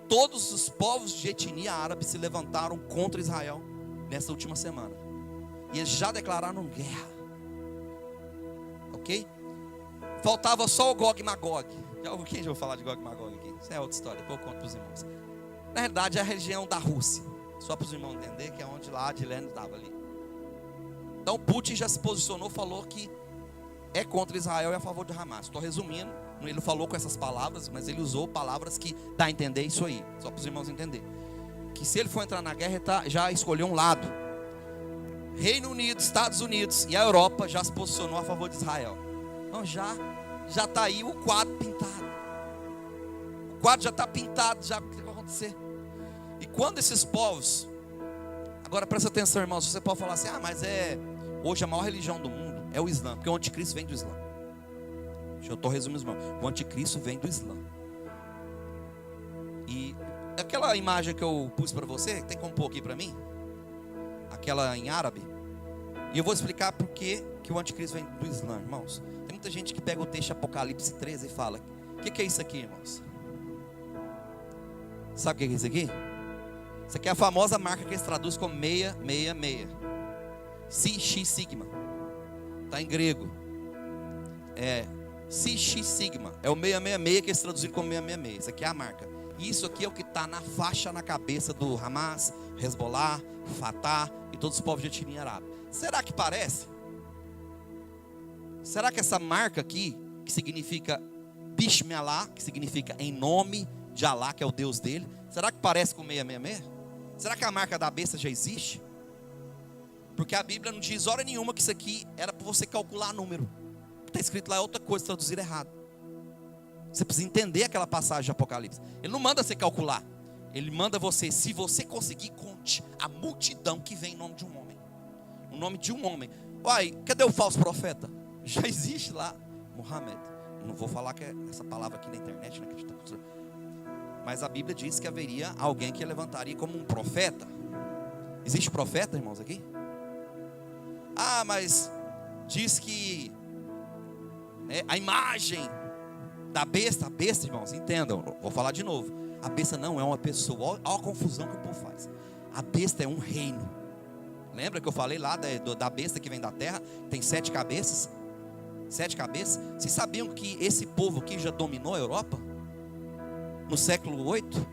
Speaker 1: todos os povos de etnia árabe se levantaram contra Israel nessa última semana. E eles já declararam guerra. Ok? Faltava só o Gog e Magog. Quem já ouviu falar de Gog e Magog aqui? Isso é outra história, depois eu conto para os irmãos. Na realidade é a região da Rússia. Só para os irmãos entenderem que é onde lá de Lenin estava ali. Então Putin já se posicionou, falou que é contra Israel e a favor de Hamas. Estou resumindo, ele falou com essas palavras, mas ele usou palavras que dá a entender isso aí. Só para os irmãos entenderem. Que se ele for entrar na guerra, ele já escolheu um lado. Reino Unido, Estados Unidos e a Europa já se posicionou a favor de Israel. Então já está aí o quadro pintado. O quadro já está pintado, já o que vai acontecer. E quando esses povos, agora presta atenção, irmãos, você pode falar assim, mas hoje a maior religião do mundo é o Islã, porque o anticristo vem do Islã. Deixa eu resumir, irmão. O anticristo vem do Islã. E aquela imagem que eu pus para você, tem como pôr aqui para mim? Aquela em árabe, E eu vou explicar por que o anticristo vem do Islã, irmãos. Tem muita gente que pega o texto de Apocalipse 13 e fala: o que é isso aqui, irmãos? Sabe o que é isso aqui? Isso aqui é a famosa marca que eles traduzem como 666. Chi Sigma. Está em grego. Chi Sigma. É o 666 que eles traduziram como 666. Isso aqui é a marca. E isso aqui é o que está na faixa na cabeça do Hamas, Hezbollah, Fatah e todos os povos de etnia árabe. Será que parece? Será que essa marca aqui, que significa Bismi Allah, que significa em nome de Allah, que é o Deus dele, será que parece com 666? Será que a marca da besta já existe? Porque a Bíblia não diz hora nenhuma que isso aqui era para você calcular número. Está escrito lá é outra coisa, traduzir errado. Você precisa entender aquela passagem de Apocalipse. Ele não manda você calcular. Ele manda você, se você conseguir, conte a multidão que vem em nome de um homem. O nome de um homem. Uai, cadê o falso profeta? Já existe lá, Muhammad. Não vou falar que é essa palavra aqui na internet, né? Mas a Bíblia diz que haveria alguém que levantaria como um profeta. Existe profeta, irmãos, aqui? Ah, mas diz que a imagem da besta, a besta, irmãos, entendam, vou falar de novo. A besta não é uma pessoa, olha a confusão que o povo faz. A besta é um reino. Lembra que eu falei lá da besta que vem da terra? Tem 7 cabeças. 7 cabeças. Vocês sabiam que esse povo aqui já dominou a Europa? No século 8,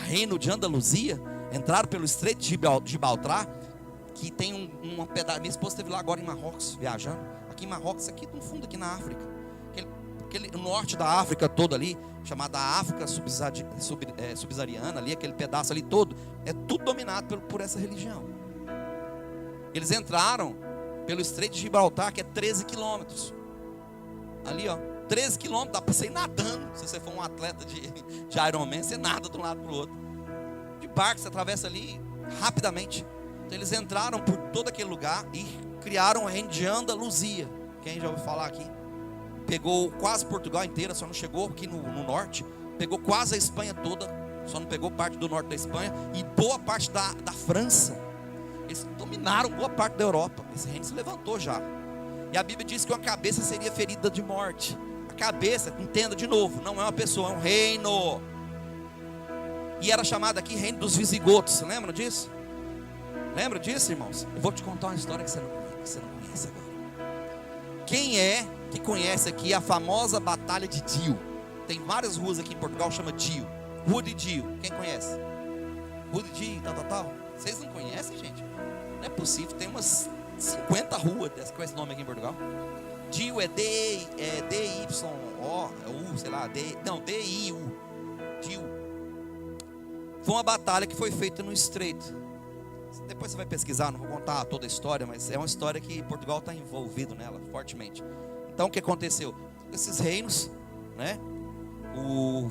Speaker 1: reino de Andaluzia, entraram pelo Estreito de Gibraltar, que tem uma pedaço. Minha esposa esteve lá agora em Marrocos, viajando. Aqui em Marrocos, aqui no fundo, aqui na África. Aquele norte da África todo ali, chamada África subsaariana, ali, aquele pedaço ali todo, é tudo dominado por essa religião. Eles entraram pelo Estreito de Gibraltar, que é 13 quilômetros. Ali, ó. 13 quilômetros, dá para você ir nadando. Se você for um atleta de Ironman, você nada de um lado para o outro. De barco, você atravessa ali rapidamente. Então eles entraram por todo aquele lugar e criaram o reino de Andaluzia. Quem já ouviu falar aqui? Pegou quase Portugal inteira, só não chegou aqui no norte. Pegou quase a Espanha toda, só não pegou parte do norte da Espanha. E boa parte da França. Eles dominaram boa parte da Europa. Esse reino se levantou já. E a Bíblia diz que uma cabeça seria ferida de morte. A cabeça, entenda de novo, não é uma pessoa, é um reino. E era chamado aqui reino dos visigotos. Você lembra disso? Lembra disso, irmãos? Eu vou te contar uma história que você não conhece agora. Quem é que conhece aqui a famosa Batalha de Dio? Tem várias ruas aqui em Portugal, chama Dio. Rua de Dio, quem conhece? Rua de Dio, tal. Vocês não conhecem, gente? Não é possível, tem umas 50 ruas com esse nome aqui em Portugal. Dio é D-Y-O-U, sei lá, D-I-U. Dio. Foi uma batalha que foi feita no Estreito. Depois você vai pesquisar, não vou contar toda a história, mas é uma história que Portugal está envolvido nela, fortemente. Então o que aconteceu? Esses reinos, né? O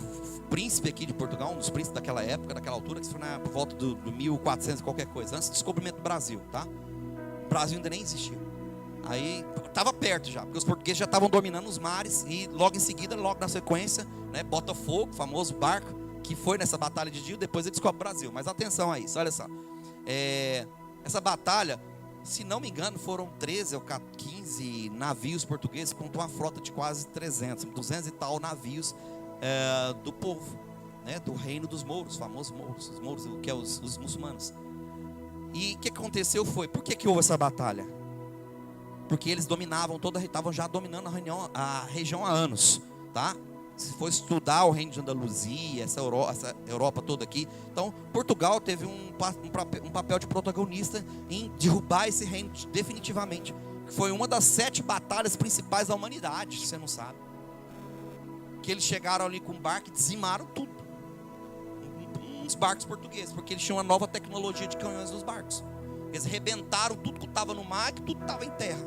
Speaker 1: príncipe aqui de Portugal, um dos príncipes daquela época, daquela altura, que foi por volta do 1400 e qualquer coisa, antes do descobrimento do Brasil, tá? O Brasil ainda nem existia. Aí estava perto já, porque os portugueses já estavam dominando os mares. E logo em seguida, logo na sequência, né, Botafogo, famoso barco, que foi nessa batalha de Dio, depois ele descobre o Brasil. Mas atenção a isso, olha só. Essa batalha, se não me engano, foram 13 ou 15 navios portugueses contra uma frota de quase 200 e tal navios do povo, né, do reino dos mouros, famosos mouros, os mouros, que é os muçulmanos. E o que aconteceu foi, por que houve essa batalha? Porque eles dominavam estavam já dominando a região há anos, tá? Se for estudar o reino de Andaluzia, essa Europa toda aqui, então Portugal teve um papel de protagonista em derrubar esse reino definitivamente. Foi uma das 7 batalhas principais da humanidade, se você não sabe. Que eles chegaram ali com um barco e dizimaram tudo. Uns barcos portugueses, porque eles tinham uma nova tecnologia de canhões nos barcos. Eles arrebentaram tudo que estava no mar e tudo estava em terra.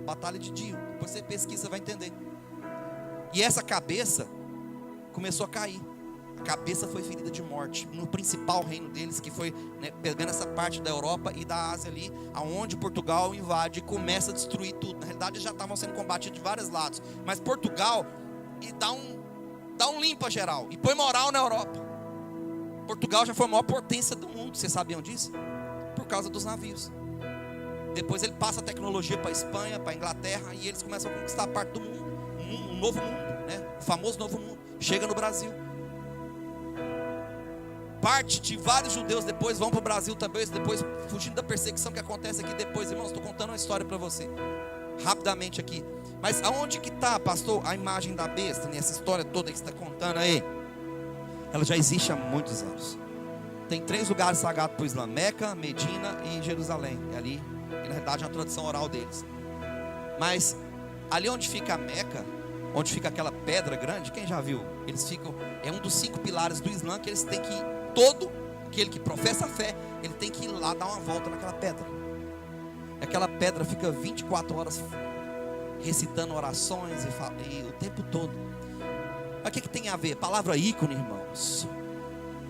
Speaker 1: Batalha de Dio. Depois você pesquisa, vai entender. E essa cabeça começou a cair. A cabeça foi ferida de morte no principal reino deles, que foi, né, pegando essa parte da Europa e da Ásia ali, aonde Portugal invade e começa a destruir tudo. Na realidade eles já estavam sendo combatidos de vários lados, mas Portugal dá um limpa geral e põe moral na Europa. Portugal já foi a maior potência do mundo. Vocês sabiam disso? Por causa dos navios. Depois ele passa a tecnologia para a Espanha, para a Inglaterra, e eles começam a conquistar a parte do mundo, um novo mundo, né? O famoso novo mundo. Chega no Brasil. Parte de vários judeus depois vão para o Brasil também, depois fugindo da perseguição que acontece aqui depois. Irmãos, estou contando uma história para você, rapidamente aqui. Mas aonde que está, pastor, a imagem da besta, nessa história toda que você está contando aí? Ela já existe há muitos anos. Tem 3 lugares sagrados para o Islã: Meca, Medina e Jerusalém. É ali, que na verdade é uma tradição oral deles. Mas ali onde fica a Meca, onde fica aquela pedra grande, quem já viu? Eles ficam, é um dos 5 pilares do Islã, que eles têm que ir, todo aquele que professa a fé, ele tem que ir lá dar uma volta naquela pedra. Aquela pedra fica 24 horas recitando orações e o tempo todo. Mas o que tem a ver? A palavra ícone, irmãos,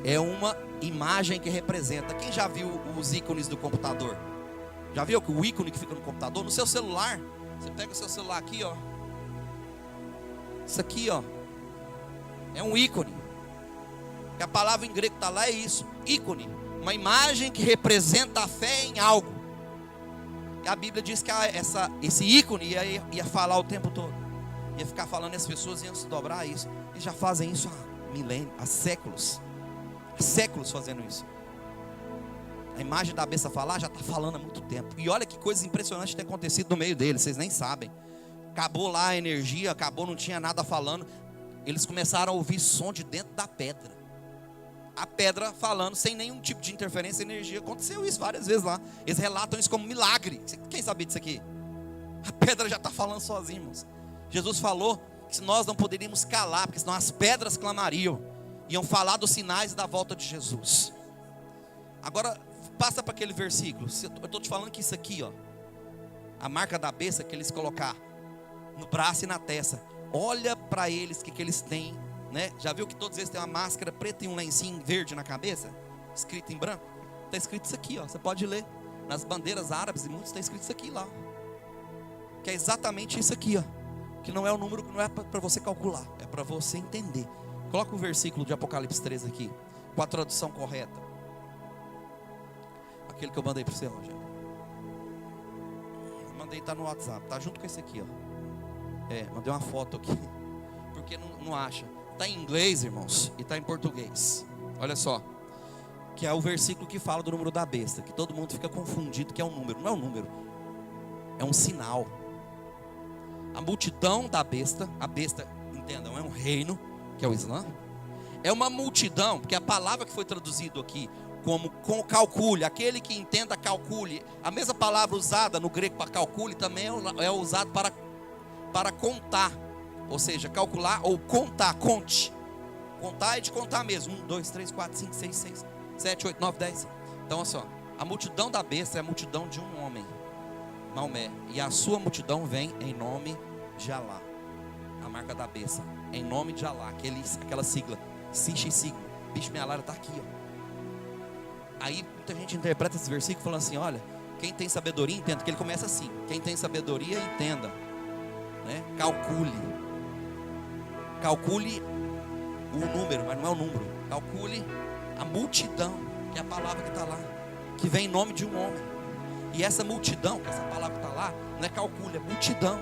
Speaker 1: é uma imagem que representa. Quem já viu os ícones do computador? Já viu que o ícone que fica no computador? No seu celular, você pega o seu celular aqui, ó. Isso aqui, ó, é um ícone. A palavra em grego está lá, é isso, ícone. Uma imagem que representa a fé em algo. E a Bíblia diz que esse ícone ia falar o tempo todo. Ia ficar falando, e as pessoas iam se dobrar a isso. Eles já fazem isso há milênios, há séculos. Há séculos fazendo isso. A imagem da besta falar já está falando há muito tempo. E olha que coisas impressionantes tem acontecido no meio deles, vocês nem sabem. Acabou lá a energia, acabou, não tinha nada falando. Eles começaram a ouvir som de dentro da pedra. A pedra falando sem nenhum tipo de interferência de energia. Aconteceu isso várias vezes lá. Eles relatam isso como milagre. Quem sabia disso aqui? A pedra já está falando sozinha, irmãos. Jesus falou que nós não poderíamos calar, porque senão as pedras clamariam. Iam falar dos sinais da volta de Jesus. Agora, passa para aquele versículo. Eu estou te falando que isso aqui, ó, a marca da besta que eles colocar no braço e na testa. Olha para eles, o que eles têm, né? Já viu que todos eles têm uma máscara preta e um lencinho verde na cabeça? Escrito em branco? Está escrito isso aqui, ó. Você pode ler. Nas bandeiras árabes e muitos está escrito isso aqui lá. Que é exatamente isso aqui, ó. Que não é o número, que não é para você calcular. É para você entender. Coloca o versículo de Apocalipse 13 aqui. Com a tradução correta. Aquele que eu mandei para você, Rogério. Mandei, tá no WhatsApp. Tá junto com esse aqui, ó. Mandei uma foto aqui. Porque não acha. Está em inglês, irmãos, e está em português. Olha só. Que é o versículo que fala do número da besta. Que todo mundo fica confundido que é um número. Não é um número. É um sinal. A multidão da besta. A besta, entendam, é um reino, que é o Islã. É uma multidão, porque a palavra que foi traduzido aqui como calcule, aquele que entenda calcule. A mesma palavra usada no grego para calcule também é usado para contar. Ou seja, calcular ou contar, conte. Contar é de contar mesmo. 1, 2, 3, 4, 5, 6, 6, 7, 8, 9, 10. Então, olha só. A multidão da besta é a multidão de um homem, Maomé. E a sua multidão vem em nome de Alá. A marca da besta. Em nome de Alá. Aquela sigla. Sinche sigma. Bicho, minha Lara está aqui, ó. Aí muita gente interpreta esse versículo falando assim: olha, quem tem sabedoria entenda. Porque ele começa assim: quem tem sabedoria entenda, né? Calcule o número, mas não é o número. Calcule a multidão, que é a palavra que está lá, que vem em nome de um homem. E essa multidão, que essa palavra que está lá, não é calcule, é multidão.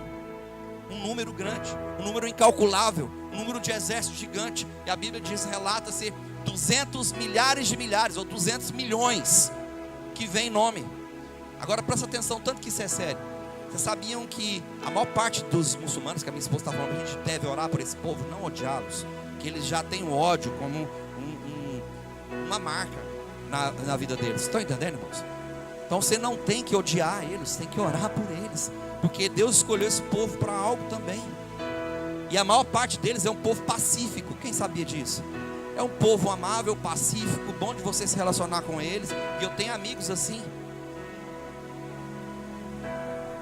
Speaker 1: Um número grande, um número incalculável, um número de exército gigante. E a Bíblia diz, relata-se 200 milhares de milhares, ou 200 milhões, que vem em nome. Agora presta atenção, tanto que isso é sério. Vocês sabiam que a maior parte dos muçulmanos, que a minha esposa está falando, a gente deve orar por esse povo, não odiá-los, que eles já têm o ódio como uma marca na vida deles. Estão entendendo, irmãos? Então você não tem que odiar eles, tem que orar por eles, porque Deus escolheu esse povo para algo também. E a maior parte deles é um povo pacífico. Quem sabia disso? É um povo amável, pacífico, bom de você se relacionar com eles. E eu tenho amigos assim.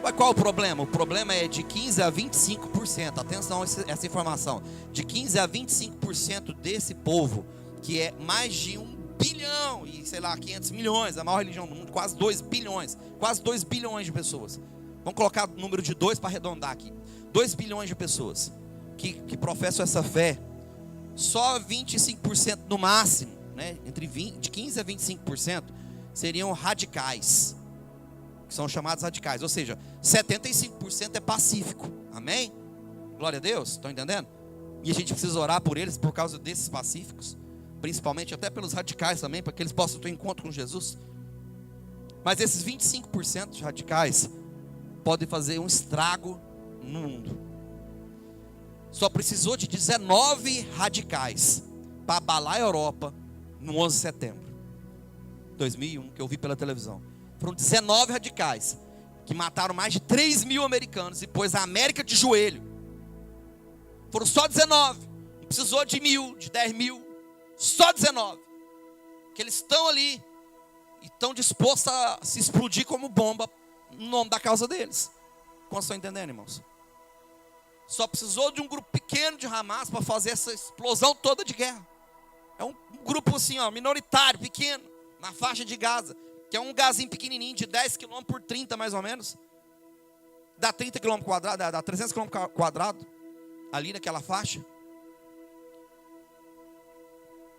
Speaker 1: Mas qual o problema? O problema é de 15 a 25%. Atenção a essa informação. De 15 a 25% desse povo, que é mais de 1 bilhão e, sei lá, 500 milhões, a maior religião do mundo, quase 2 bilhões. Quase 2 bilhões de pessoas. Vamos colocar o número de 2 para arredondar aqui. 2 bilhões de pessoas que professam essa fé. Só 25% no máximo, né? De 15 a 25% seriam radicais. que são chamados radicais. Ou seja, 75% é pacífico. Amém? Glória a Deus, estão entendendo? E a gente precisa orar por eles por causa desses pacíficos, principalmente até pelos radicais também, para que eles possam ter encontro com Jesus. Mas esses 25% de radicais podem fazer um estrago no mundo. Só precisou de 19 radicais para abalar a Europa no 11 de setembro de 2001, que eu vi pela televisão. Foram 19 radicais que mataram mais de 3 mil americanos e pôs a América de joelho. Foram só 19. Não precisou de 1.000, de 10 mil. Só 19. Que eles estão ali e estão dispostos a se explodir como bomba no nome da causa deles. Como estão entendendo, irmãos? Só precisou de um grupo pequeno de Hamas para fazer essa explosão toda de guerra. É um grupo assim, ó, minoritário, pequeno, na faixa de Gaza, que é um lugarzinho pequenininho, de 10 km por 30 mais ou menos. Dá 30 km quadrados, dá 300 km quadrados, ali naquela faixa.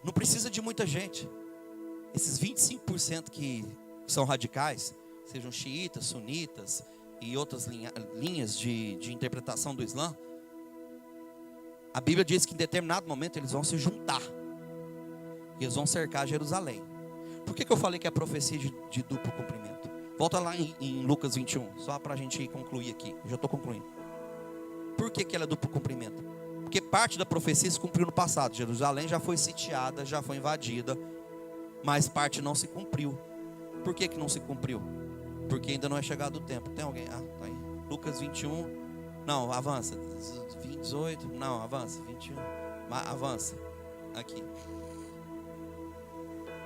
Speaker 1: Não precisa de muita gente. Esses 25% que são radicais, sejam xiitas, sunitas e outras linhas de interpretação do Islã, a Bíblia diz que em determinado momento eles vão se juntar. E eles vão cercar Jerusalém. Por que eu falei que é profecia de duplo cumprimento? Volta lá em Lucas 21, só para a gente concluir aqui. Eu já estou concluindo. Por que ela é duplo cumprimento? Porque parte da profecia se cumpriu no passado. Jerusalém já foi sitiada, já foi invadida, mas parte não se cumpriu. Por que não se cumpriu? Porque ainda não é chegado o tempo. Tem alguém? Ah, tá aí. Lucas 21. Não, avança. 18. Não, avança. 21. Avança. Aqui.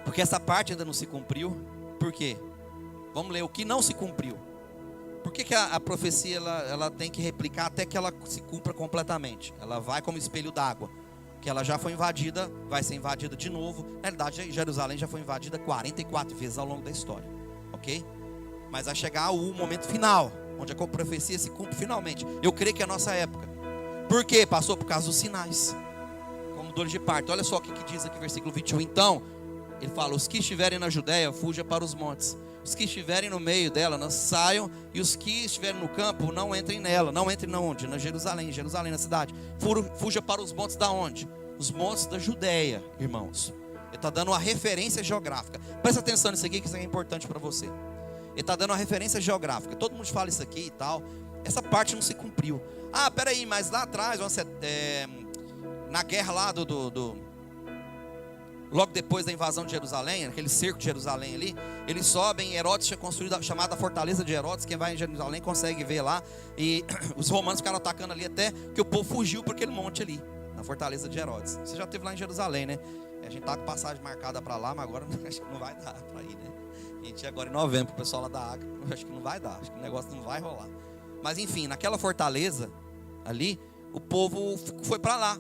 Speaker 1: Porque essa parte ainda não se cumpriu. Por quê? Vamos ler o que não se cumpriu. Por que a profecia ela tem que replicar até que ela se cumpra completamente? Ela vai como espelho d'água. Que ela já foi invadida, vai ser invadida de novo. Na realidade, Jerusalém já foi invadida 44 vezes ao longo da história. Ok? Mas vai chegar o momento final, onde a profecia se cumpre finalmente. Eu creio que é a nossa época. Por quê? Passou por causa dos sinais. Como dores de parto. Olha só o que diz aqui, versículo 21. Então, ele fala: os que estiverem na Judéia, fuja para os montes. Os que estiverem no meio dela, não saiam. E os que estiverem no campo, não entrem nela. Não entrem na onde? Na Jerusalém. Jerusalém, na cidade. Fuja para os montes da onde? Os montes da Judéia, irmãos. Ele está dando uma referência geográfica. Presta atenção nisso aqui, que isso é importante para você. Ele está dando uma referência geográfica. Todo mundo fala isso aqui e tal. Essa parte não se cumpriu. Ah, peraí, mas lá atrás, na guerra lá logo depois da invasão de Jerusalém, aquele cerco de Jerusalém ali, eles sobem. Herodes tinha construído a chamada Fortaleza de Herodes. Quem vai em Jerusalém consegue ver lá. E os romanos ficaram atacando ali até que o povo fugiu para aquele monte ali, na Fortaleza de Herodes. Você já esteve lá em Jerusalém, né? A gente está com passagem marcada para lá, mas agora acho que não vai dar para ir, né? A gente agora em novembro, o pessoal lá da Água, acho que não vai dar, acho que o negócio não vai rolar. Mas enfim, naquela fortaleza ali, o povo foi para lá,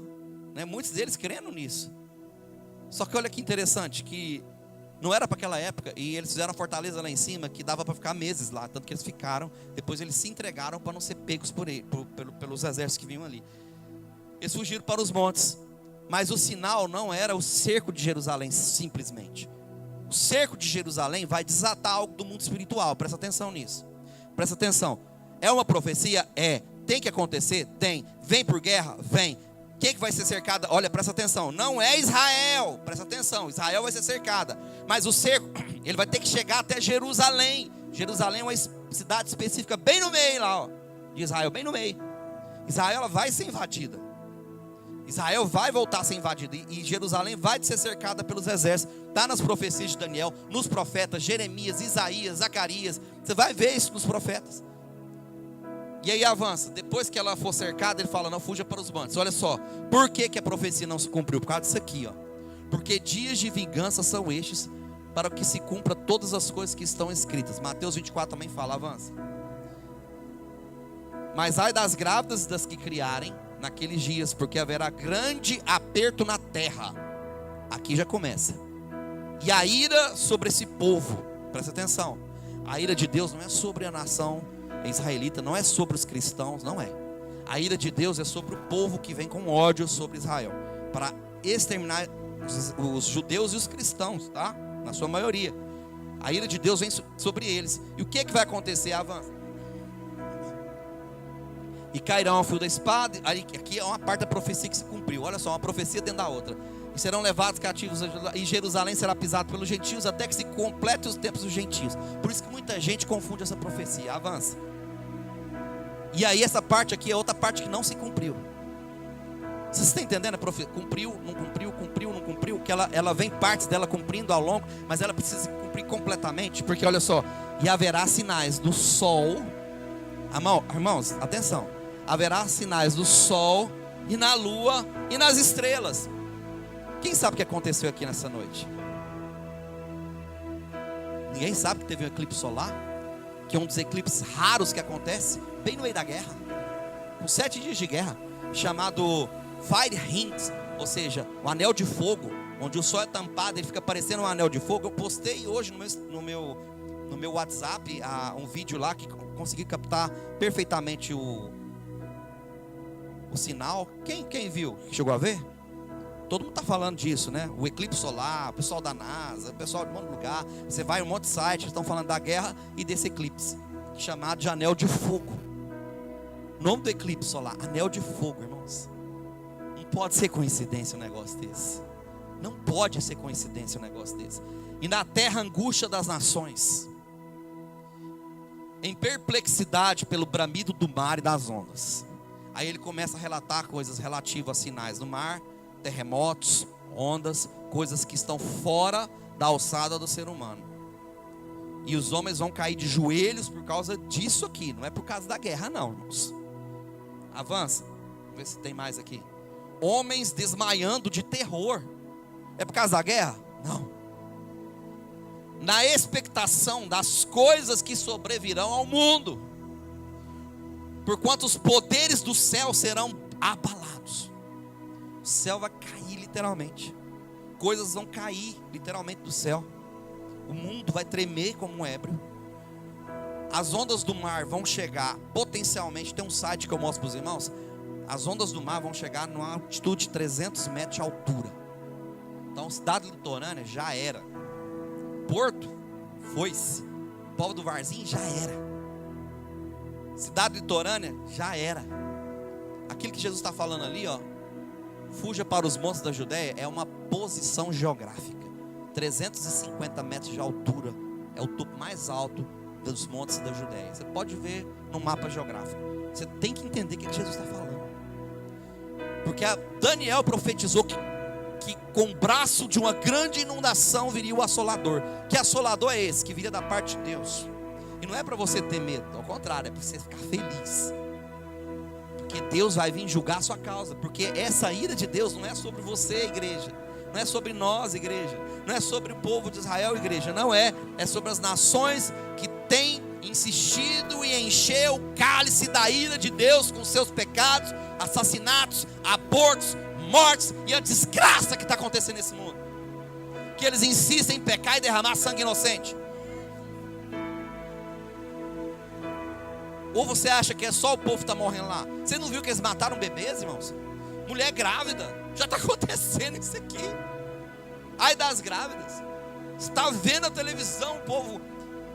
Speaker 1: né? Muitos deles crendo nisso. Só que olha que interessante, que não era para aquela época, e eles fizeram a fortaleza lá em cima, que dava para ficar meses lá, tanto que eles ficaram, depois eles se entregaram para não ser pegos pelos exércitos que vinham ali. Eles fugiram para os montes, mas o sinal não era o cerco de Jerusalém simplesmente. O cerco de Jerusalém vai desatar algo do mundo espiritual. Presta atenção nisso. Presta atenção. É uma profecia? É. Tem que acontecer? Tem. Vem por guerra? Vem. Quem que vai ser cercada? Olha, presta atenção. Não é Israel. Presta atenção. Israel vai ser cercada. Mas o cerco, ele vai ter que chegar até Jerusalém. Jerusalém é uma cidade específica bem no meio lá, ó, de Israel, bem no meio. Israel ela vai ser invadida. Israel vai voltar a ser invadida. E Jerusalém vai ser cercada pelos exércitos. Está nas profecias de Daniel, nos profetas, Jeremias, Isaías, Zacarias. Você vai ver isso nos profetas. E aí avança. Depois que ela for cercada, ele fala: não fuja para os montes. Olha só. Por que a profecia não se cumpriu? Por causa disso aqui, ó. Porque dias de vingança são estes, para que se cumpra todas as coisas que estão escritas. Mateus 24 também fala, avança. Mas ai das grávidas das que criarem naqueles dias, porque haverá grande aperto na terra. Aqui já começa. E a ira sobre esse povo. Presta atenção. A ira de Deus não é sobre a nação israelita, não é sobre os cristãos, não é. A ira de Deus é sobre o povo que vem com ódio sobre Israel, para exterminar os judeus e os cristãos, tá? Na sua maioria. A ira de Deus vem sobre eles. E o que vai acontecer? Avança. E cairão ao fio da espada. Aqui é uma parte da profecia que se cumpriu. Olha só, uma profecia dentro da outra. E serão levados cativos, e Jerusalém será pisado pelos gentios, até que se complete os tempos dos gentios. Por isso que muita gente confunde essa profecia. Avança. E aí essa parte aqui é outra parte que não se cumpriu. Vocês estão entendendo a profecia? Cumpriu, não cumpriu, cumpriu, não cumpriu. Que ela vem partes dela cumprindo ao longo, mas ela precisa cumprir completamente. Porque olha só, e haverá sinais do sol. Irmãos, atenção. Haverá sinais do sol e na lua e nas estrelas. Quem sabe o que aconteceu aqui nessa noite? Ninguém sabe que teve um eclipse solar, que é um dos eclipses raros que acontece bem no meio da guerra, com 7 dias de guerra, chamado Fire Rings, ou seja, o anel de fogo, onde o sol é tampado, ele fica parecendo um anel de fogo. Eu postei hoje no meu WhatsApp um vídeo lá que consegui captar perfeitamente o sinal. Quem viu? Chegou a ver? Todo mundo está falando disso, né? O eclipse solar, o pessoal da NASA, o pessoal de um monte de lugar. Você vai em um monte de sites, estão falando da guerra e desse eclipse, chamado de anel de fogo. O nome do eclipse solar, anel de fogo, irmãos. Não pode ser coincidência um negócio desse. Não pode ser coincidência um negócio desse. E na terra, angústia das nações, em perplexidade pelo bramido do mar e das ondas. Aí ele começa a relatar coisas relativas a sinais do mar, terremotos, ondas, coisas que estão fora da alçada do ser humano. E os homens vão cair de joelhos por causa disso aqui. Não é por causa da guerra não, irmãos. Avança, vamos ver se tem mais aqui. Homens desmaiando de terror. É por causa da guerra? Não. Na expectação das coisas que sobrevirão ao mundo, porquanto os poderes do céu serão abalados. O céu vai cair literalmente. Coisas vão cair literalmente do céu. O mundo vai tremer como um ébrio. As ondas do mar vão chegar potencialmente. Tem um site que eu mostro para os irmãos. As ondas do mar vão chegar numa altitude de 300 metros de altura. Então cidade litorânea já era. Porto, foi-se. Povo do Varzim já era. Cidade litorânea já era. Aquilo que Jesus está falando ali, ó. Fuja para os montes da Judéia, é uma posição geográfica. 350 metros de altura. É o topo mais alto dos montes da Judéia. Você pode ver no mapa geográfico. Você tem que entender o que Jesus está falando. Porque Daniel profetizou que com o braço de uma grande inundação viria o assolador. Que assolador é esse? Que viria da parte de Deus. E não é para você ter medo, ao contrário, é para você ficar feliz. Porque Deus vai vir julgar a sua causa. Porque essa ira de Deus não é sobre você, igreja. Não é sobre nós, igreja. Não é sobre o povo de Israel, igreja. Não é. É sobre as nações que têm insistido em encher o cálice da ira de Deus com seus pecados, assassinatos, abortos, mortes e a desgraça que está acontecendo nesse mundo. Que eles insistem em pecar e derramar sangue inocente. Ou você acha que é só o povo que está morrendo lá? Você não viu que eles mataram bebês, irmãos? Mulher grávida, já está acontecendo isso aqui. Ai das grávidas. Você está vendo a televisão, o povo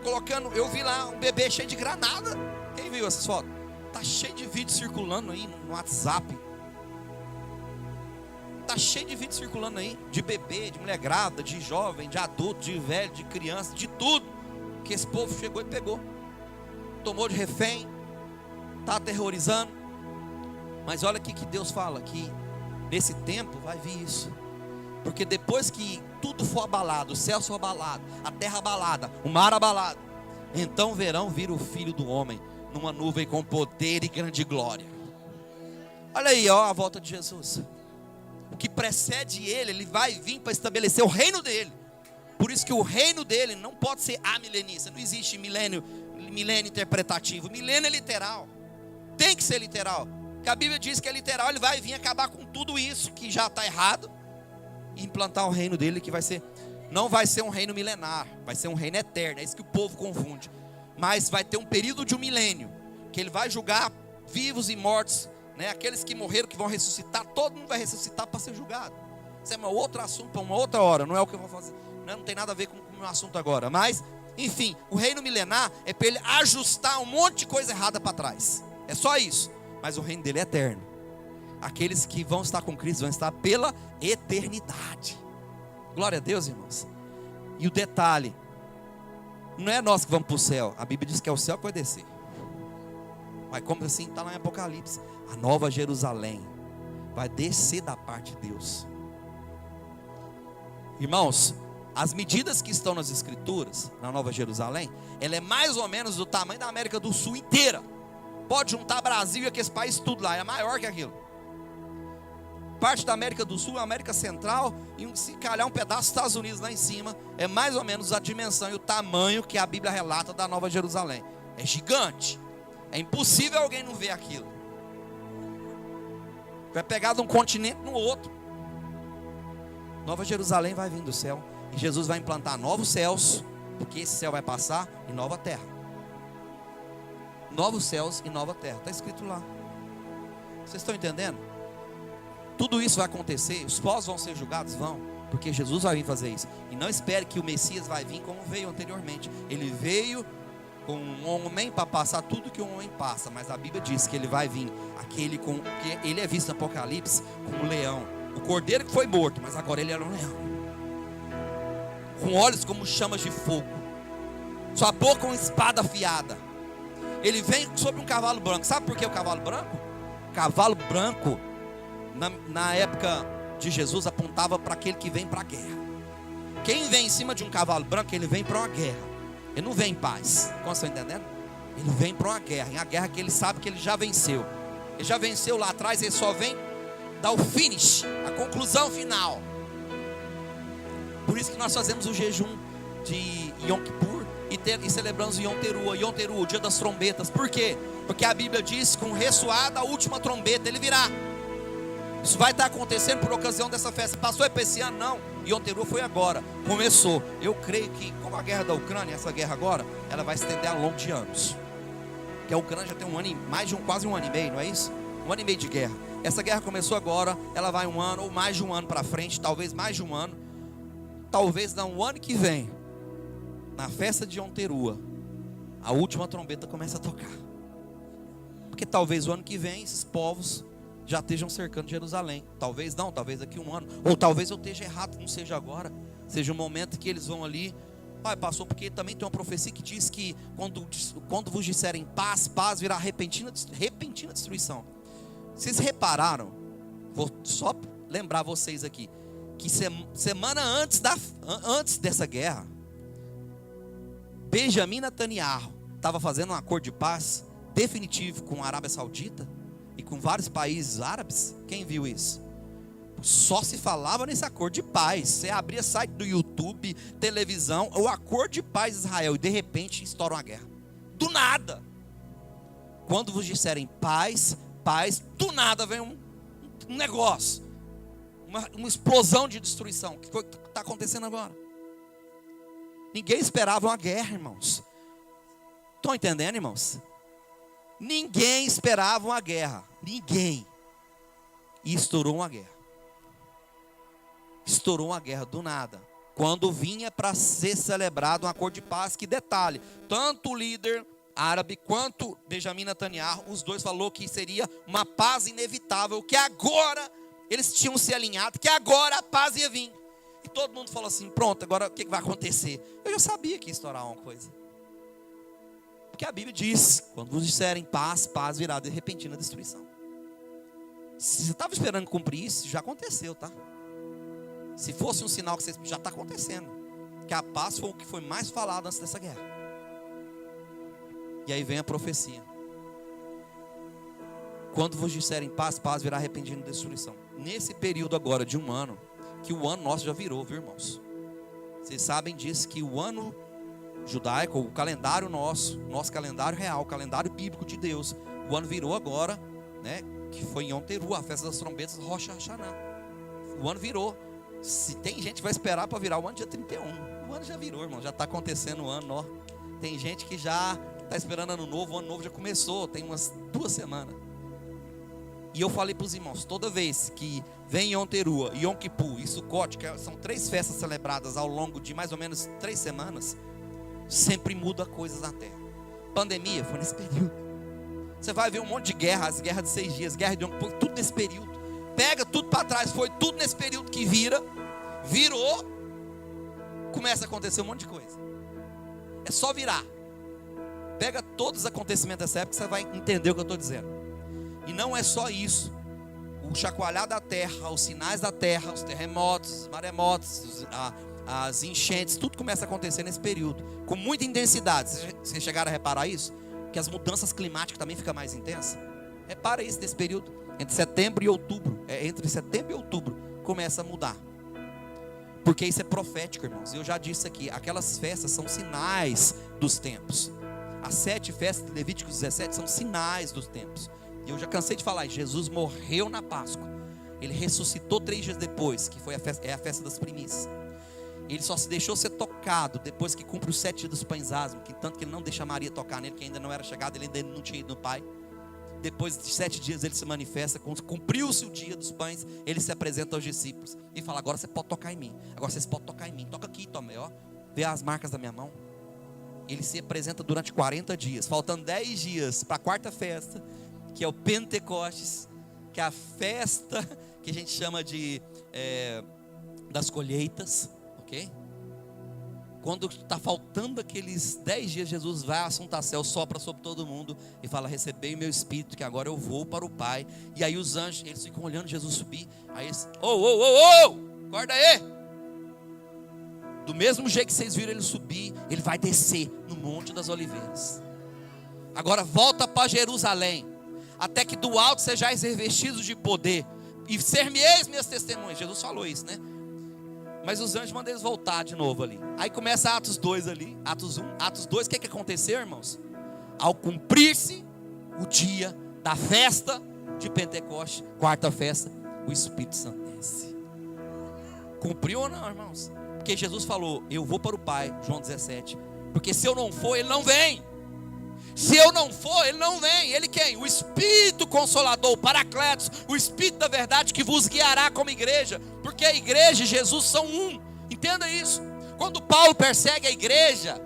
Speaker 1: colocando. Eu vi lá um bebê cheio de granada. Quem viu essas fotos? Está cheio de vídeo circulando aí no WhatsApp. Está cheio de vídeo circulando aí. De bebê, de mulher grávida, de jovem, de adulto, de velho, de criança, de tudo. Que esse povo chegou e pegou. Tomou de refém, está aterrorizando. Mas olha aqui que Deus fala, que nesse tempo vai vir isso. Porque depois que tudo for abalado, o céu for abalado, a terra abalada, o mar abalado, então verão vir o Filho do Homem numa nuvem com poder e grande glória. Olha aí, ó, a volta de Jesus. O que precede ele vai vir para estabelecer o reino dele. Por isso que o reino dele não pode ser amilenista. Não existe milênio interpretativo. Milênio é literal. Tem que ser literal. Porque a Bíblia diz que é literal. Ele vai vir acabar com tudo isso que já está errado e implantar o reino dele, que vai ser, não vai ser um reino milenar, vai ser um reino eterno. É isso que o povo confunde. Mas vai ter um período de um milênio, que ele vai julgar vivos e mortos, né? Aqueles que morreram, que vão ressuscitar. Todo mundo vai ressuscitar para ser julgado. Isso é um outro assunto para uma outra hora. Não é o que eu vou fazer. Não tem nada a ver com o meu assunto agora. Mas Enfim, o reino milenar é para ele ajustar um monte de coisa errada para trás. É só isso. Mas o reino dele é eterno. Aqueles que vão estar com Cristo vão estar pela eternidade. Glória a Deus, irmãos. E o detalhe, não é nós que vamos para o céu. A Bíblia diz que é o céu que vai descer. Mas como assim? Está lá em Apocalipse. A nova Jerusalém vai descer da parte de Deus. Irmãos, as medidas que estão nas Escrituras, na Nova Jerusalém, ela é mais ou menos do tamanho da América do Sul inteira. Pode juntar Brasil e aqueles países tudo lá, é maior que aquilo. Parte da América do Sul, a América Central, e se calhar um pedaço dos Estados Unidos lá em cima, é mais ou menos a dimensão e o tamanho que a Bíblia relata da Nova Jerusalém. É gigante. É impossível alguém não ver aquilo. Vai pegar de um continente no outro. Nova Jerusalém vai vir do céu. E Jesus vai implantar novos céus, porque esse céu vai passar, e nova terra. Novos céus e nova terra. Está escrito lá. Vocês estão entendendo? Tudo isso vai acontecer. Os povos vão ser julgados? Vão. Porque Jesus vai vir fazer isso. E não espere que o Messias vai vir como veio anteriormente. Ele veio com um homem para passar tudo que um homem passa. Mas a Bíblia diz que ele vai vir. Aquele com que ele é visto no Apocalipse como um leão. O cordeiro que foi morto, mas agora ele era um leão. Com olhos como chamas de fogo. Sua boca uma espada afiada. Ele vem sobre um cavalo branco. Sabe por que o cavalo branco? O cavalo branco, na época de Jesus, apontava para aquele que vem para a guerra. Quem vem em cima de um cavalo branco, ele vem para uma guerra. Ele não vem em paz. Como vocês estão entendendo? Ele vem para uma guerra. Em uma guerra que ele sabe que ele já venceu. Ele já venceu lá atrás, ele só vem dar o finish, a conclusão final. Por isso que nós fazemos o jejum de Yom Kippur e celebramos o Yom Teruah. Yom Teruah, o dia das trombetas. Por quê? Porque a Bíblia diz que com ressoada a última trombeta ele virá. Isso vai estar acontecendo por ocasião dessa festa. Passou para esse ano? Não. Yom Teruah foi agora. Começou. Eu creio que, como a guerra da Ucrânia, essa guerra agora, ela vai se estender ao longo de anos. Que a Ucrânia já tem quase um ano e meio, não é isso? Um ano e meio de guerra. Essa guerra começou agora, ela vai um ano ou mais de um ano para frente, talvez mais de um ano. Talvez no ano que vem, na festa de Yom Teruah, a última trombeta começa a tocar. Porque talvez o ano que vem esses povos já estejam cercando Jerusalém. Talvez não, talvez daqui a um ano. Ou talvez eu esteja errado, não seja agora. Seja o momento que eles vão ali. Pai, passou, porque também tem uma profecia que diz que quando vos disserem paz, paz virá repentina destruição. Vocês repararam? Vou só lembrar vocês aqui. Que semana antes dessa guerra, Benjamin Netanyahu estava fazendo um acordo de paz definitivo com a Arábia Saudita e com vários países árabes. Quem viu isso? Só se falava nesse acordo de paz. Você abria site do YouTube, televisão, o acordo de paz de Israel, e de repente estoura uma guerra. Do nada. Quando vos disserem paz, paz, do nada vem um negócio. Uma explosão de destruição. O que está acontecendo agora? Ninguém esperava uma guerra, irmãos. Estão entendendo, irmãos? Ninguém esperava uma guerra. Ninguém. E estourou uma guerra. Estourou uma guerra do nada. Quando vinha para ser celebrado um acordo de paz, que detalhe, tanto o líder árabe quanto Benjamin Netanyahu, os dois falou que seria uma paz inevitável, que agora eles tinham se alinhado, que agora a paz ia vir. E todo mundo falou assim, pronto, agora o que vai acontecer? Eu já sabia que ia estourar uma coisa. Porque a Bíblia diz, quando vos disserem paz, paz virá de repentina destruição. Se você estava esperando cumprir isso, já aconteceu, tá? Se fosse um sinal que você já está acontecendo. Que a paz foi o que foi mais falado antes dessa guerra. E aí vem a profecia. Quando vos disserem paz, paz virá repentina destruição. Nesse período agora de um ano, que o ano nosso já virou, viu, irmãos? Vocês sabem disso, que o ano judaico, o calendário nosso calendário real, o calendário bíblico de Deus, o ano virou agora, né? Que foi em Yom Teruah, a festa das trombetas, Rosh Hashanah. O ano virou. Se tem gente que vai esperar para virar o ano dia 31. O ano já virou, irmão. Já está acontecendo o ano, ó. Tem gente que já está esperando ano novo. O ano novo já começou. Tem umas 2 semanas. E eu falei para os irmãos, toda vez que vem Yom Teruah, Yom Kippur e Sukkot, que são 3 festas celebradas ao longo de mais ou menos 3 semanas, sempre muda coisas na terra. Pandemia foi nesse período. Você vai ver um monte de guerra, as guerras de 6 dias, guerra de foi tudo nesse período. Pega tudo para trás, foi tudo nesse período que virou, começa a acontecer um monte de coisa. É só virar. Pega todos os acontecimentos dessa época, você vai entender o que eu estou dizendo. E não é só isso. O chacoalhar da terra, os sinais da terra, os terremotos, os maremotos, as enchentes, tudo começa a acontecer nesse período, com muita intensidade. Vocês chegaram a reparar isso? Que as mudanças climáticas também ficam mais intensas. Repara isso nesse período, entre setembro e outubro. Entre setembro e outubro começa a mudar. Porque isso é profético, irmãos. Eu já disse aqui, aquelas festas são sinais dos tempos. As 7 festas de Levítico 17 são sinais dos tempos. E eu já cansei de falar, Jesus morreu na Páscoa. Ele ressuscitou 3 dias depois, que foi a festa das primícias. Ele só se deixou ser tocado depois que cumpre os 7 dias dos pães asmos, que tanto que ele não deixa Maria tocar nele, que ainda não era chegado, ele ainda não tinha ido no Pai. Depois de 7 dias ele se manifesta, cumpriu-se o dia dos pães, ele se apresenta aos discípulos e fala: agora você pode tocar em mim, agora vocês podem tocar em mim, toca aqui, toma, ó, vê as marcas da minha mão. Ele se apresenta durante 40 dias, faltando 10 dias para a quarta festa, que é o Pentecostes, que é a festa que a gente chama de das colheitas, ok? Quando está faltando aqueles 10 dias, Jesus vai a Assunta Céu, sopra sobre todo mundo e fala: recebei o meu espírito, que agora eu vou para o Pai. E aí os anjos, eles ficam olhando Jesus subir. Aí eles: acorda aí. Do mesmo jeito que vocês viram ele subir, ele vai descer no Monte das Oliveiras. Agora volta para Jerusalém, até que do alto sejais revestidos de poder, e ser-me-eis minhas testemunhas. Jesus falou isso, né? Mas os anjos mandam eles voltar de novo ali. Aí começa Atos 2 ali, Atos 1, Atos 2, o que aconteceu, irmãos? Ao cumprir-se o dia da festa de Pentecostes, quarta festa, o Espírito Santo desce. Cumpriu ou não, irmãos? Porque Jesus falou: eu vou para o Pai, João 17. Porque se eu não for, ele não vem. Se eu não for, ele não vem. Ele quem? O Espírito Consolador, o Paracletos, o Espírito da verdade que vos guiará como igreja. Porque a igreja e Jesus são um. Entenda isso. Quando Paulo persegue a igreja,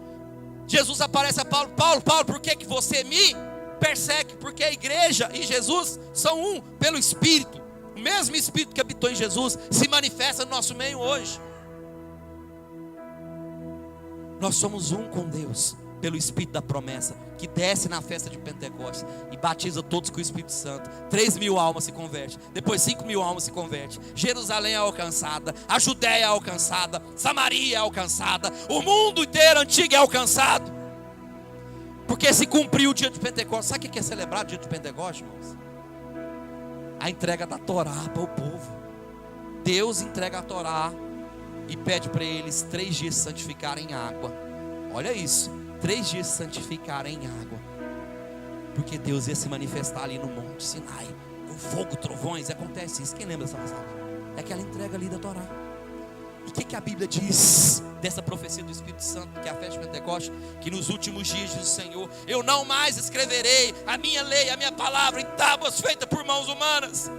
Speaker 1: Jesus aparece a Paulo: Paulo, por que você me persegue? Porque a igreja e Jesus são um pelo Espírito. O mesmo Espírito que habitou em Jesus se manifesta no nosso meio hoje. Nós somos um com Deus pelo Espírito da promessa, que desce na festa de Pentecostes e batiza todos com o Espírito Santo. 3.000 almas se convertem, depois 5.000 almas se convertem. Jerusalém é alcançada, a Judéia é alcançada, Samaria é alcançada, o mundo inteiro antigo é alcançado. Porque se cumpriu o dia de Pentecostes. Sabe o que é celebrar o dia de Pentecostes, irmãos? A entrega da Torá para o povo. Deus entrega a Torá e pede para eles 3 dias se santificarem em água. Olha isso, 3 dias se santificarem em água. Porque Deus ia se manifestar ali no Monte Sinai, com fogo, trovões. Acontece isso. Quem lembra dessa passagem? É aquela entrega ali da Torá. E o que a Bíblia diz dessa profecia do Espírito Santo, que é a festa de Pentecostes? Que nos últimos dias, diz o Senhor: eu não mais escreverei a minha lei, a minha palavra em tábuas feitas por mãos humanas,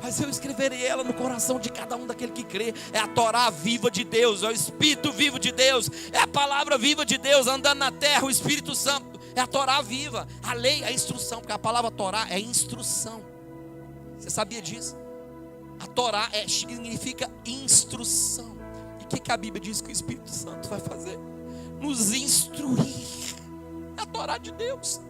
Speaker 1: mas eu escreverei ela no coração de cada um daquele que crê. É a Torá viva de Deus, é o Espírito vivo de Deus, é a palavra viva de Deus andando na terra, o Espírito Santo. É a Torá viva, a lei, a instrução, porque a palavra Torá é instrução. Você sabia disso? A Torá significa instrução. E o que a Bíblia diz que o Espírito Santo vai fazer? Nos instruir. É a Torá de Deus.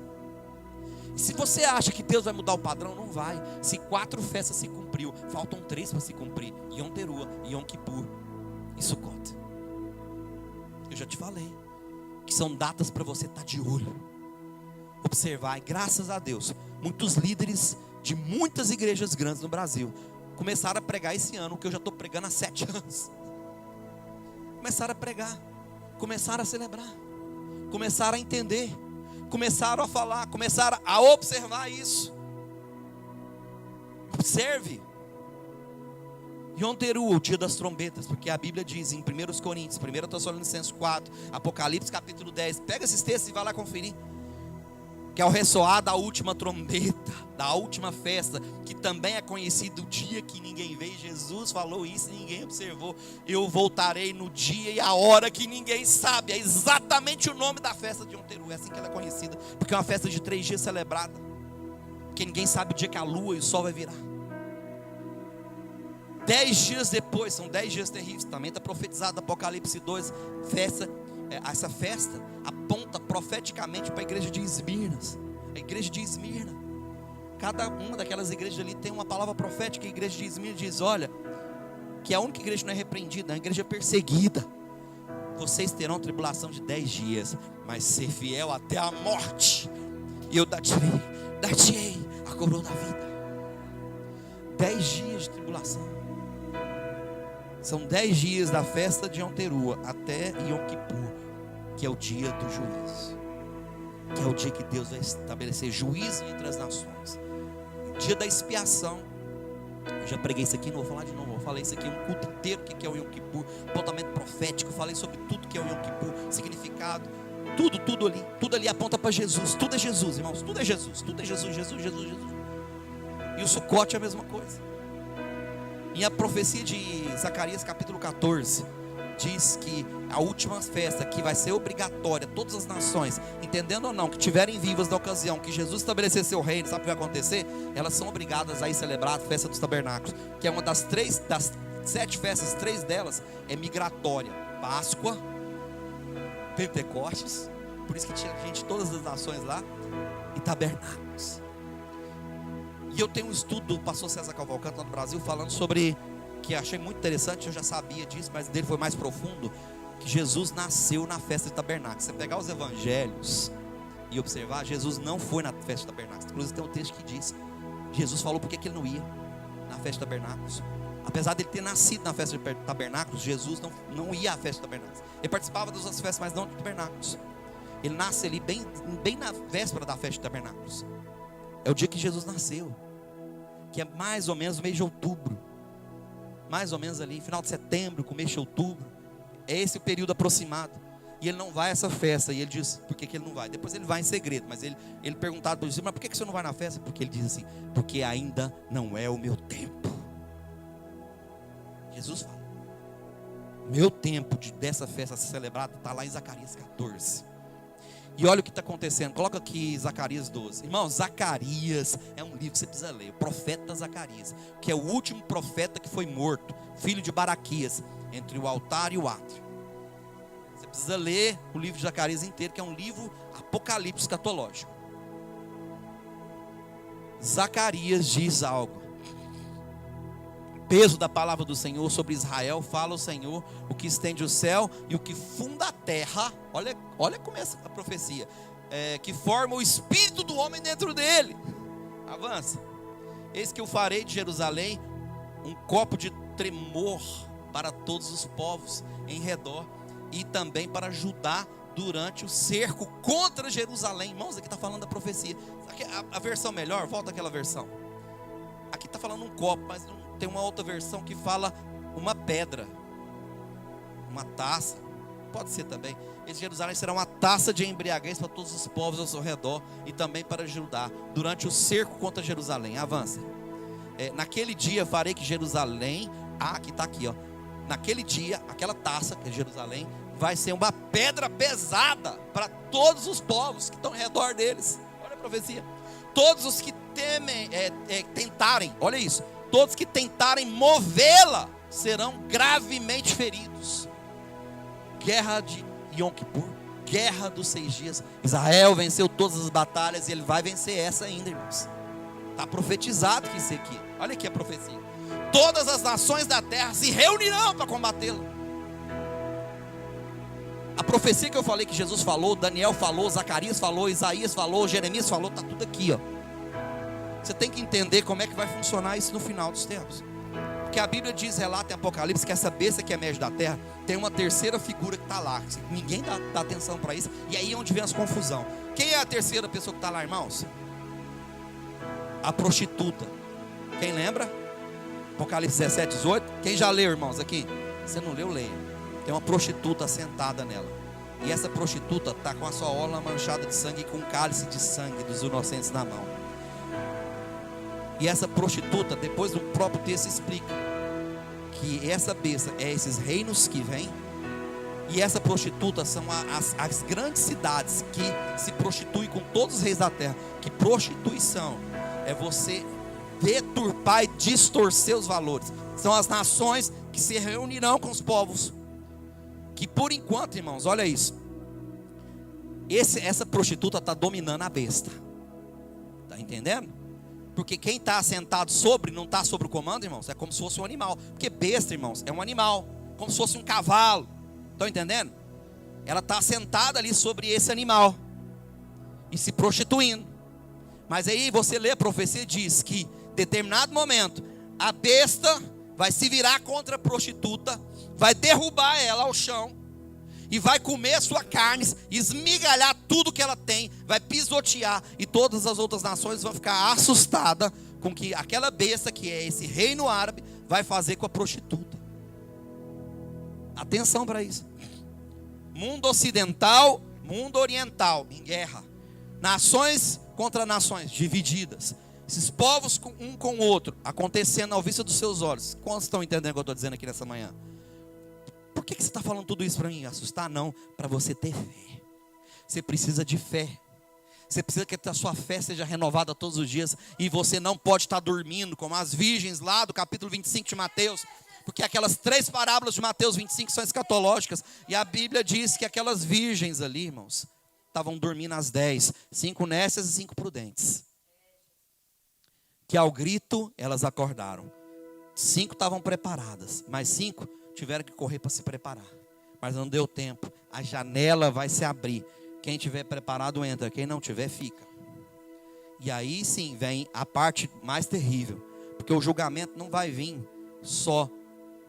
Speaker 1: Se você acha que Deus vai mudar o padrão, não vai. Se 4 festas se cumpriu, faltam 3 para se cumprir: Yom Teruah, Yom Kippur e Sukkot. Eu já te falei que são datas para você estar de olho, observar. E graças a Deus, muitos líderes de muitas igrejas grandes no Brasil começaram a pregar esse ano, o que eu já estou pregando há 7 anos. Começaram a pregar, começaram a celebrar, começaram a entender, começaram a falar, começaram a observar isso. Observe. Yom Teruah, o dia das trombetas, porque a Bíblia diz em 1 Coríntios, 1 Tessalonicenses 4, Apocalipse capítulo 10, pega esses textos e vai lá conferir. que ao ressoar da última trombeta, da última festa, que também é conhecido o dia que ninguém veio, Jesus falou isso e ninguém observou, eu voltarei no dia e a hora que ninguém sabe. É exatamente o nome da festa de Yom Teruah, é assim que ela é conhecida, porque é uma festa de 3 dias celebrada, porque ninguém sabe o dia que a lua e o sol vai virar. 10 dias depois, são 10 dias terríveis, também está profetizado, Apocalipse 2, essa festa aponta profeticamente para a igreja de Esmirna. A igreja de Esmirna, cada uma daquelas igrejas ali tem uma palavra profética. A igreja de Esmirna diz: olha, que a única igreja que não é repreendida, é uma igreja perseguida. Vocês terão tribulação de 10 dias, mas ser fiel até a morte, e eu dar-te-ei a coroa da vida. 10 dias de tribulação. São 10 dias da festa de Yom Teruah até Yom Kippur, que é o dia do juízo, que é o dia que Deus vai estabelecer juízo entre as nações, o dia da expiação. Eu já preguei isso aqui, não vou falar de novo. Eu falei isso aqui um culto inteiro, o que é o Yom Kippur, apontamento profético. Eu falei sobre tudo que é o Yom Kippur, significado, tudo ali aponta para Jesus. Tudo é Jesus, irmãos, tudo é Jesus, Jesus. E o Sucote é a mesma coisa. E a profecia de Zacarias capítulo 14 diz que a última festa, que vai ser obrigatória, todas as nações, entendendo ou não, que tiverem vivas na ocasião que Jesus estabelecer seu reino, sabe o que vai acontecer? Elas são obrigadas a ir celebrar a festa dos tabernáculos, que é uma das 7 festas, 3 delas é migratória: Páscoa, Pentecostes, por isso que tinha gente de todas as nações lá, e tabernáculos. E eu tenho um estudo do pastor César Cavalcante lá no Brasil, falando sobre, que achei muito interessante, eu já sabia disso, mas dele foi mais profundo, que Jesus nasceu na festa de tabernáculos. Você pegar os evangelhos e observar, Jesus não foi na festa de tabernáculos. Inclusive tem um texto que diz, Jesus falou porque que ele não ia na festa de tabernáculos. Apesar de ele ter nascido na festa de tabernáculos, Jesus não ia à festa de tabernáculos. Ele participava das outras festas, mas não de tabernáculos. Ele nasce ali bem na véspera da festa de tabernáculos. É o dia que Jesus nasceu, que é mais ou menos no mês de outubro, mais ou menos ali, final de setembro, começo de outubro. É esse o período aproximado. E ele não vai a essa festa. E ele diz, por que ele não vai? Depois ele vai em segredo. Mas ele perguntado por Jesus, mas por que você não vai na festa? Porque ele diz assim, porque ainda não é o meu tempo. Jesus fala, meu tempo dessa festa ser celebrada está lá em Zacarias 14. E olha o que está acontecendo. Coloca aqui Zacarias 12. Irmão, Zacarias é um livro que você precisa ler. O profeta Zacarias, que é o último profeta que foi morto, filho de Baraquias, entre o altar e o átrio. Você precisa ler o livro de Zacarias inteiro, que é um livro apocalipse escatológico. Zacarias diz algo. Peso da palavra do Senhor sobre Israel, fala o Senhor, o que estende o céu e o que funda a terra. Olha como é a profecia, que forma o espírito do homem dentro dele. Avança. Eis que eu farei de Jerusalém um copo de tremor para todos os povos em redor, e também para Judá durante o cerco contra Jerusalém. Irmãos, aqui está falando da profecia. A versão melhor, volta àquela versão. Aqui está falando um copo, mas não tem uma outra versão que fala uma pedra, uma taça, pode ser também. Esse Jerusalém será uma taça de embriaguez para todos os povos ao seu redor, e também para Judá, durante o cerco contra Jerusalém. Avança. Naquele dia farei que Jerusalém, aqui está aqui, ó. Naquele dia, aquela taça, que é Jerusalém, vai ser uma pedra pesada para todos os povos que estão ao redor deles. Olha a profecia. Todos os que tentarem, olha isso, todos que tentarem movê-la serão gravemente feridos. Guerra de Yom Kippur, guerra dos 6 dias. Israel venceu todas as batalhas e ele vai vencer essa ainda, irmãos. Está profetizado que isso aqui. Olha aqui a profecia. Todas as nações da terra se reunirão para combatê-la. A profecia que eu falei, que Jesus falou, Daniel falou, Zacarias falou, Isaías falou, Jeremias falou, está tudo aqui, ó. Você tem que entender como é que vai funcionar isso no final dos tempos. Porque a Bíblia diz, relata em Apocalipse, que essa besta que é médio da terra, tem uma terceira figura que está lá. Ninguém dá atenção para isso. E aí é onde vem as confusão. Quem é a terceira pessoa que está lá, irmãos? A prostituta. Quem lembra? Apocalipse 17, 18. Quem já leu, irmãos, aqui? Você não leu, leia. Tem uma prostituta sentada nela. E essa prostituta está com a sua orla manchada de sangue e com um cálice de sangue dos inocentes na mão. E essa prostituta, depois do próprio texto explica que essa besta é esses reinos que vêm. E essa prostituta são as grandes cidades que se prostituem com todos os reis da terra. Que prostituição é você deturpar e distorcer os valores. São as nações que se reunirão com os povos. Que por enquanto, irmãos, olha isso. Essa prostituta está dominando a besta. Está entendendo? Porque quem está sentado sobre, não está sobre o comando, irmãos. É como se fosse um animal. Porque besta, irmãos, é um animal. Como se fosse um cavalo. Estão entendendo? Ela está sentada ali sobre esse animal. E se prostituindo. Mas aí você lê a profecia e diz que em determinado momento a besta vai se virar contra a prostituta, vai derrubar ela ao chão e vai comer sua carne, esmigalhar tudo que ela tem, vai pisotear, e todas as outras nações vão ficar assustadas com que aquela besta, que é esse reino árabe, vai fazer com a prostituta. Atenção para isso. Mundo ocidental, mundo oriental em guerra, nações contra nações divididas, esses povos um com o outro, acontecendo ao vista dos seus olhos. Quantos estão entendendo o que eu estou dizendo aqui nessa manhã? Por que você está falando tudo isso para mim? Assustar? Não, para você ter fé. Você precisa de fé. Você precisa que a sua fé seja renovada todos os dias. E você não pode estar dormindo, como as virgens lá do capítulo 25 de Mateus. Porque aquelas 3 parábolas de Mateus 25 são escatológicas. E a Bíblia diz que aquelas virgens ali, irmãos, estavam dormindo às 10. 5 nécias e 5 prudentes. Que ao grito elas acordaram. 5 estavam preparadas, mas 5 tiveram que correr para se preparar. Mas não deu tempo. A janela vai se abrir. Quem tiver preparado entra, quem não tiver fica. E aí sim vem a parte mais terrível. Porque o julgamento não vai vir só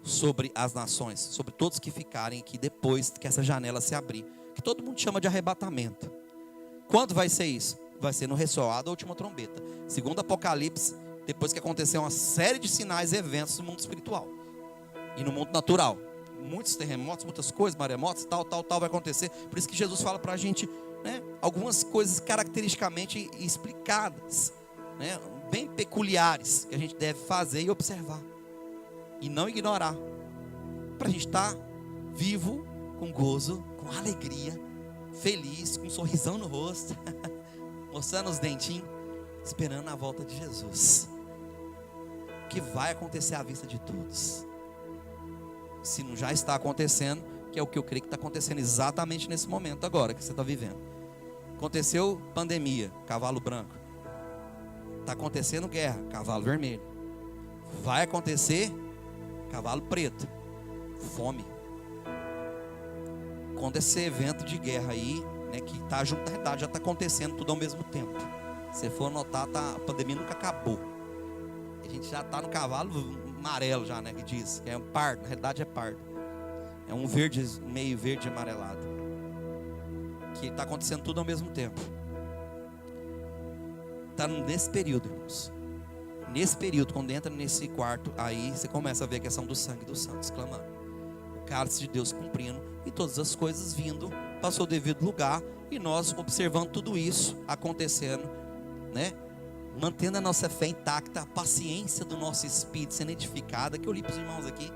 Speaker 1: sobre as nações, sobre todos que ficarem aqui depois que essa janela se abrir. Que todo mundo chama de arrebatamento. Quando vai ser isso? Vai ser no ressoar da última trombeta. Segundo Apocalipse, depois que acontecer uma série de sinais e eventos no mundo espiritual e no mundo natural. Muitos terremotos, muitas coisas, maremotos, tal vai acontecer. Por isso que Jesus fala para a gente, né, algumas coisas caracteristicamente explicadas, né, bem peculiares, que a gente deve fazer e observar. E não ignorar. Para a gente estar vivo, com gozo, com alegria, feliz, com um sorrisão no rosto, mostrando os dentinhos, esperando a volta de Jesus. Que vai acontecer à vista de todos. Se não já está acontecendo, que é o que eu creio que está acontecendo exatamente nesse momento agora que você está vivendo. Aconteceu pandemia, cavalo branco. Está acontecendo guerra, cavalo vermelho. Vai acontecer cavalo preto, fome. Quando esse evento de guerra aí, né, que está junto, na realidade já está acontecendo tudo ao mesmo tempo. Se for notar, a pandemia nunca acabou. A gente já está no cavalo amarelo já, né, que diz, que é um pardo, na realidade é pardo. É um verde, meio verde amarelado. Que está acontecendo tudo ao mesmo tempo. Está nesse período, irmãos. Nesse período, quando entra nesse quarto, aí você começa a ver a questão do sangue dos santos, clamando. O cálice de Deus cumprindo e todas as coisas vindo para o seu devido lugar. E nós observando tudo isso acontecendo, né? Mantendo a nossa fé intacta, a paciência do nosso espírito sendo edificada. Que eu li para os irmãos aqui,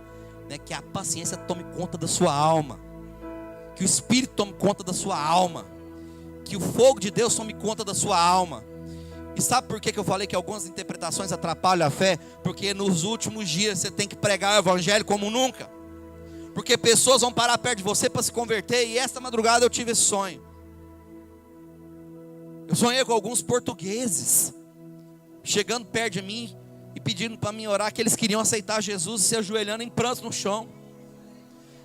Speaker 1: né? Que a paciência tome conta da sua alma. Que o Espírito tome conta da sua alma. Que o fogo de Deus tome conta da sua alma. E sabe por que eu falei que algumas interpretações atrapalham a fé? Porque nos últimos dias você tem que pregar o evangelho como nunca. Porque pessoas vão parar perto de você para se converter. E esta madrugada eu tive esse sonho. Eu sonhei com alguns portugueses chegando perto de mim e pedindo para mim orar, que eles queriam aceitar Jesus e se ajoelhando em prantos no chão.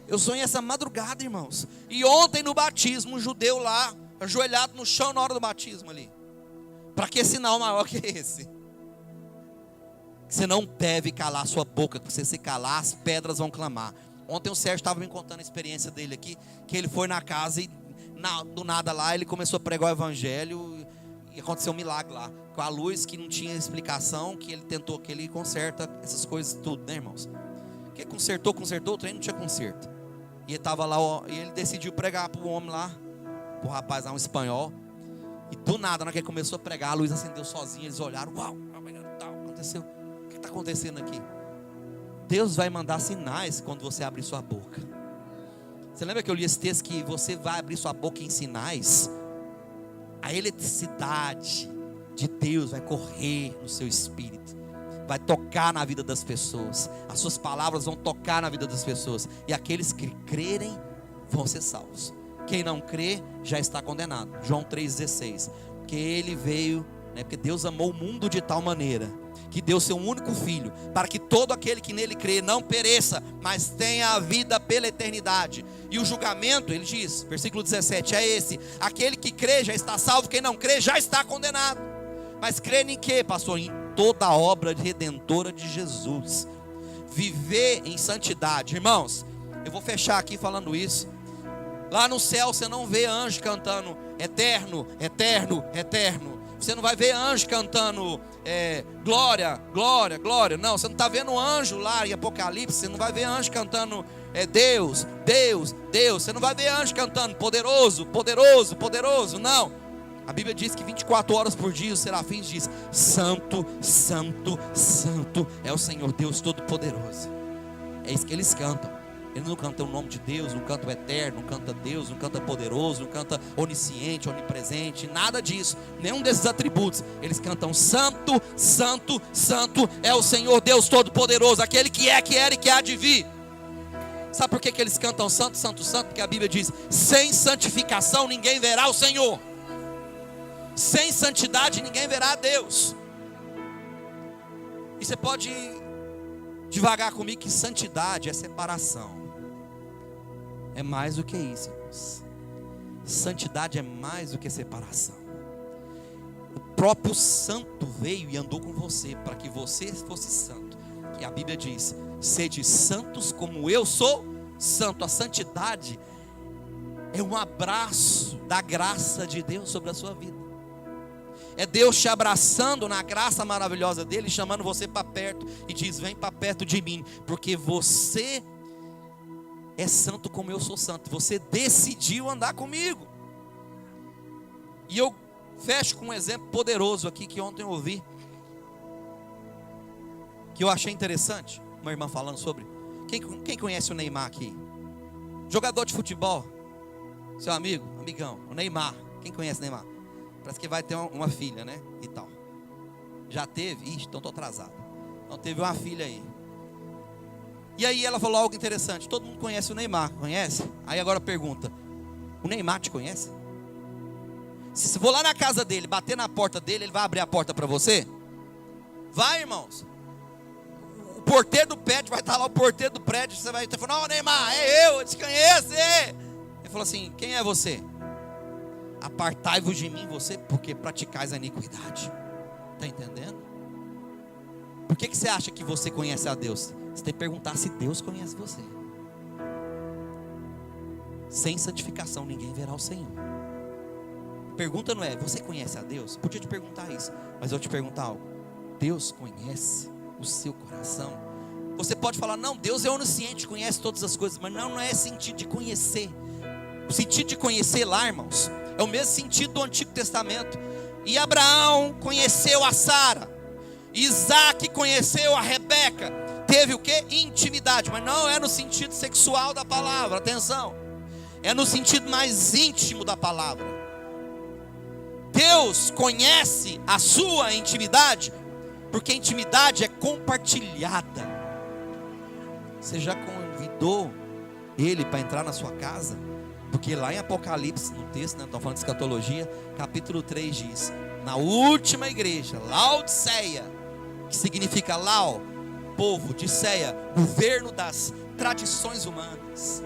Speaker 1: Eu sonhei essa madrugada, irmãos. E ontem no batismo, um judeu lá, ajoelhado no chão na hora do batismo ali. Para que sinal maior que esse? Você não deve calar sua boca, porque se você calar, as pedras vão clamar. Ontem o Sérgio estava me contando a experiência dele aqui, que ele foi na casa e do nada lá, ele começou a pregar o evangelho e aconteceu um milagre lá. Com a luz que não tinha explicação, que ele tentou, que ele conserta essas coisas tudo, né, irmãos? Que consertou, o trem não tinha conserto. E ele estava lá, ó, e ele decidiu pregar para o homem lá, para o rapaz lá, um espanhol. E do nada, na hora que ele começou a pregar, a luz acendeu sozinha. Eles olharam, uau, aconteceu. O que está acontecendo aqui? Deus vai mandar sinais quando você abrir sua boca. Você lembra que eu li esse texto que você vai abrir sua boca em sinais? A eletricidade de Deus vai correr no seu espírito, vai tocar na vida das pessoas. As suas palavras vão tocar na vida das pessoas. E aqueles que crerem vão ser salvos. Quem não crê já está condenado. João 3,16. Porque ele veio, né, porque Deus amou o mundo de tal maneira que deu seu único filho, para que todo aquele que nele crê não pereça, mas tenha a vida pela eternidade. E o julgamento, ele diz, versículo 17, é esse: aquele que crê já está salvo, quem não crê já está condenado. Mas crê em quê, pastor? Em toda a obra redentora de Jesus. Viver em santidade. Irmãos, eu vou fechar aqui falando isso. Lá no céu você não vê anjo cantando eterno, eterno, eterno. Você não vai ver anjo cantando glória, glória, glória. Não, você não está vendo anjo lá em Apocalipse. Você não vai ver anjo cantando Deus, Deus, Deus. Você não vai ver anjo cantando poderoso, poderoso, poderoso. Não. A Bíblia diz que 24 horas por dia os serafins dizem: santo, santo, santo é o Senhor Deus Todo-Poderoso. É isso que eles cantam. Eles não cantam o nome de Deus, não cantam o eterno, não canta Deus, não canta poderoso, não canta onisciente, onipresente, nada disso, nenhum desses atributos. Eles cantam santo, santo, santo é o Senhor Deus Todo-Poderoso, aquele que é, que era e que há de vir. Sabe por que eles cantam santo, santo, santo? Porque a Bíblia diz: sem santificação ninguém verá o Senhor. Sem santidade ninguém verá a Deus. E você pode ir devagar comigo, que santidade é separação. É mais do que isso, irmãos. Santidade é mais do que separação. O próprio santo veio e andou com você, para que você fosse santo. Que a Bíblia diz: sede santos como eu sou santo. A santidade é um abraço da graça de Deus sobre a sua vida. É Deus te abraçando na graça maravilhosa dele, chamando você para perto e diz: vem para perto de mim, porque você é santo como eu sou santo. Você decidiu andar comigo. E eu fecho com um exemplo poderoso aqui que ontem eu ouvi, que eu achei interessante. Uma irmã falando sobre. Quem conhece o Neymar aqui? Jogador de futebol, seu amigo, amigão, o Neymar. Quem conhece o Neymar? Parece que vai ter uma filha, né? E tal. Já teve? Ixi, então estou atrasado. Então teve uma filha aí. E aí ela falou algo interessante. Todo mundo conhece o Neymar, conhece? Aí agora pergunta: o Neymar te conhece? Se você for lá na casa dele, bater na porta dele, ele vai abrir a porta para você? Vai, irmãos. O porteiro do prédio vai estar lá, o porteiro do prédio. Você vai falar: não, Neymar, é eu te conheço. Ele falou assim: quem é você? Apartai-vos de mim, você, porque praticais a iniquidade. Está entendendo? Por que você acha que você conhece a Deus? Você tem que perguntar se Deus conhece você. Sem santificação ninguém verá o Senhor. A pergunta não é: você conhece a Deus? Eu podia te perguntar isso, mas eu vou te perguntar algo: Deus conhece o seu coração? Você pode falar: não, Deus é onisciente, conhece todas as coisas. Mas não é sentido de conhecer. O sentido de conhecer lá, irmãos, é o mesmo sentido do Antigo Testamento. E Abraão conheceu a Sara, Isaac conheceu a Rebeca. Teve o que? Intimidade. Mas não é no sentido sexual da palavra, atenção. É no sentido mais íntimo da palavra. Deus conhece a sua intimidade, porque a intimidade é compartilhada. Você já convidou ele para entrar na sua casa? Porque lá em Apocalipse, no texto, né, estamos falando de escatologia, capítulo 3 diz: na última igreja, Laodiceia, que significa Lau, povo, Diceia, governo das tradições humanas.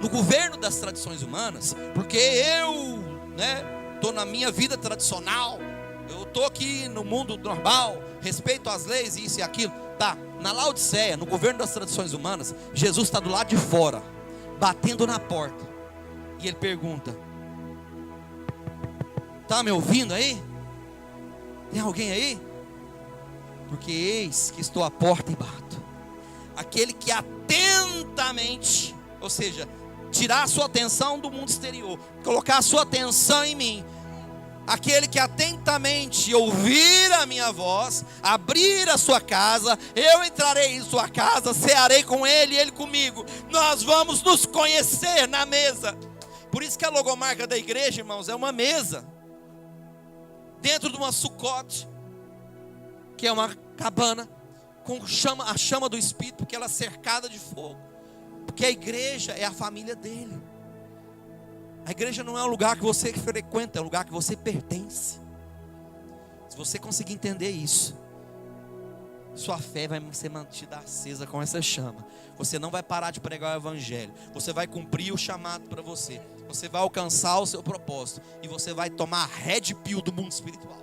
Speaker 1: No governo das tradições humanas, porque eu, estou na minha vida tradicional, eu estou aqui no mundo normal, respeito às leis, isso e aquilo. Tá, na Laodiceia, no governo das tradições humanas, Jesus está do lado de fora, batendo na porta. E ele pergunta: está me ouvindo aí? Tem alguém aí? Porque eis que estou à porta e bato. Aquele que atentamente, ou seja, tirar a sua atenção do mundo exterior, colocar a sua atenção em mim. Aquele que atentamente ouvir a minha voz, abrir a sua casa, eu entrarei em sua casa, cearei com ele e ele comigo. Nós vamos nos conhecer na mesa. Por isso que a logomarca da igreja, irmãos, é uma mesa. Dentro de uma sucote, que é uma cabana, com a chama do Espírito, porque ela é cercada de fogo. Porque a igreja é a família dele. A igreja não é um lugar que você frequenta, é um lugar que você pertence. Se você conseguir entender isso, sua fé vai ser mantida acesa com essa chama. Você não vai parar de pregar o evangelho. Você vai cumprir o chamado para você. Você vai alcançar o seu propósito. E você vai tomar a red pill do mundo espiritual.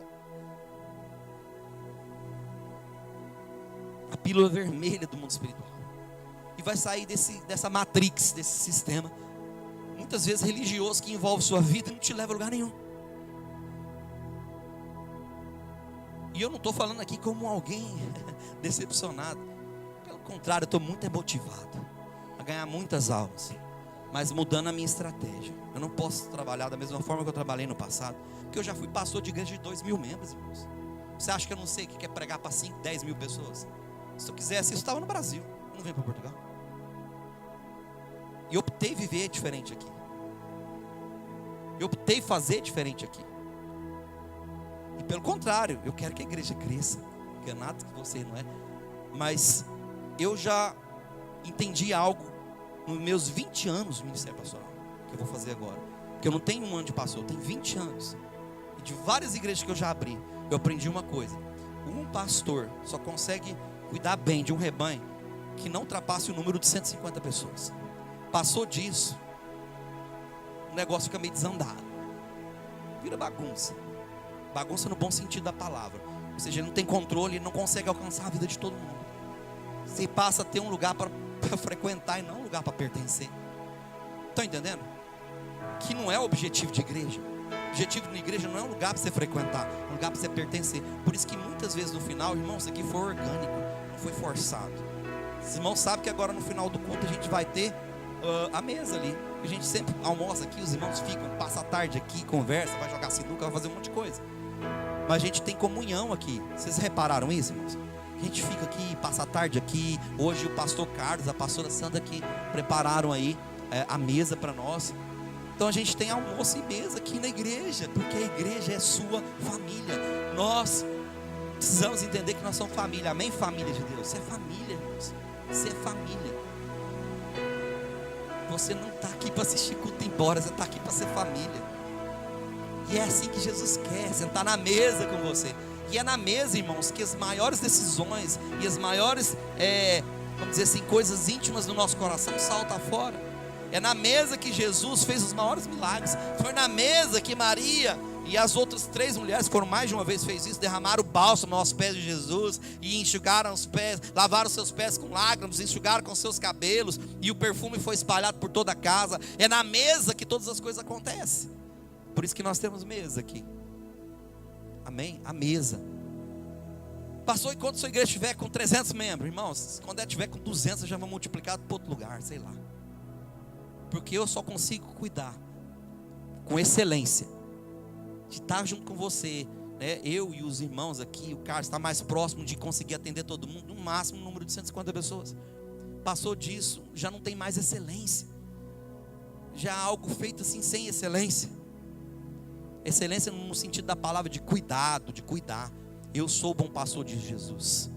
Speaker 1: A pílula vermelha do mundo espiritual. E vai sair dessa matrix, desse sistema muitas vezes religioso, que envolve sua vida e não te leva a lugar nenhum. E eu não estou falando aqui como alguém decepcionado. Pelo contrário, eu estou muito motivado a ganhar muitas almas, mas mudando a minha estratégia. Eu não posso trabalhar da mesma forma que eu trabalhei no passado, porque eu já fui pastor de igreja de 2.000 membros, irmãos. Você acha que eu não sei o que é pregar para 5, 10 mil pessoas? Se eu quisesse, eu estava no Brasil, eu não venho para Portugal. E optei viver diferente aqui. Eu optei fazer diferente aqui. E pelo contrário, eu quero que a igreja cresça. Que é nada que você não é. Mas eu já entendi algo nos meus 20 anos do ministério pastoral, que eu vou fazer agora. Porque eu não tenho um ano de pastor, eu tenho 20 anos. E de várias igrejas que eu já abri, eu aprendi uma coisa. Um pastor só consegue cuidar bem de um rebanho que não ultrapasse o número de 150 pessoas. Passou disso, o negócio fica meio desandado. Vira bagunça. Bagunça no bom sentido da palavra. Ou seja, ele não tem controle, ele não consegue alcançar a vida de todo mundo. Você passa a ter um lugar para frequentar e não um lugar para pertencer. Estão entendendo? Que não é o objetivo de igreja. O objetivo de igreja não é um lugar para você frequentar, é um lugar para você pertencer. Por isso que muitas vezes no final, irmãos, isso aqui foi orgânico, não foi forçado. Os irmãos sabem que agora no final do culto a gente vai ter a mesa ali. A gente sempre almoça aqui, os irmãos ficam, passa a tarde aqui, conversa, vai jogar sinuca, vai fazer um monte de coisa. Mas a gente tem comunhão aqui. Vocês repararam isso, irmãos? A gente fica aqui, passa a tarde aqui. Hoje o pastor Carlos, a pastora Sandra aqui prepararam aí a mesa para nós. Então a gente tem almoço e mesa aqui na igreja, porque a igreja é sua família. Nós precisamos entender que nós somos família. Amém, família de Deus? Você é família, irmãos. Você é família. Você não está aqui para assistir culto e ir embora, você está aqui para ser família. E é assim que Jesus quer, sentar na mesa com você. E é na mesa, irmãos, que as maiores decisões e as maiores, vamos dizer assim, coisas íntimas do nosso coração saltam fora. É na mesa que Jesus fez os maiores milagres. Foi na mesa que Maria e as outras 3 mulheres, foram mais de uma vez fez isso, derramaram o bálsamo aos pés de Jesus e enxugaram os pés, lavaram seus pés com lágrimas, enxugaram com seus cabelos, e o perfume foi espalhado por toda a casa. É na mesa que todas as coisas acontecem. Por isso que nós temos mesa aqui. Amém? A mesa. Passou, e quando sua igreja estiver com 300 membros, irmãos, quando ela estiver com 200, eu já vou multiplicar para outro lugar, sei lá. Porque eu só consigo cuidar com excelência de estar junto com você, né? Eu e os irmãos aqui, o Carlos está mais próximo de conseguir atender todo mundo, no máximo um número de 150 pessoas. Passou disso, já não tem mais excelência. Já há algo feito assim sem excelência. Excelência no sentido da palavra de cuidado, de cuidar. Eu sou o bom pastor de Jesus.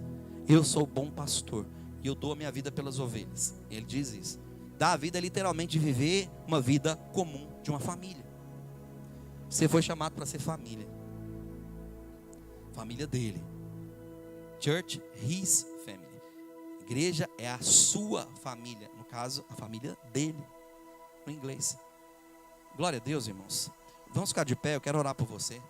Speaker 1: Eu sou o bom pastor e eu dou a minha vida pelas ovelhas. Ele diz isso. Dar a vida é literalmente de viver uma vida comum de uma família. Você foi chamado para ser família. Família dele. Church, his family. Igreja é a sua família. No caso, a família dele. No inglês. Glória a Deus, irmãos. Vamos ficar de pé, eu quero orar por você.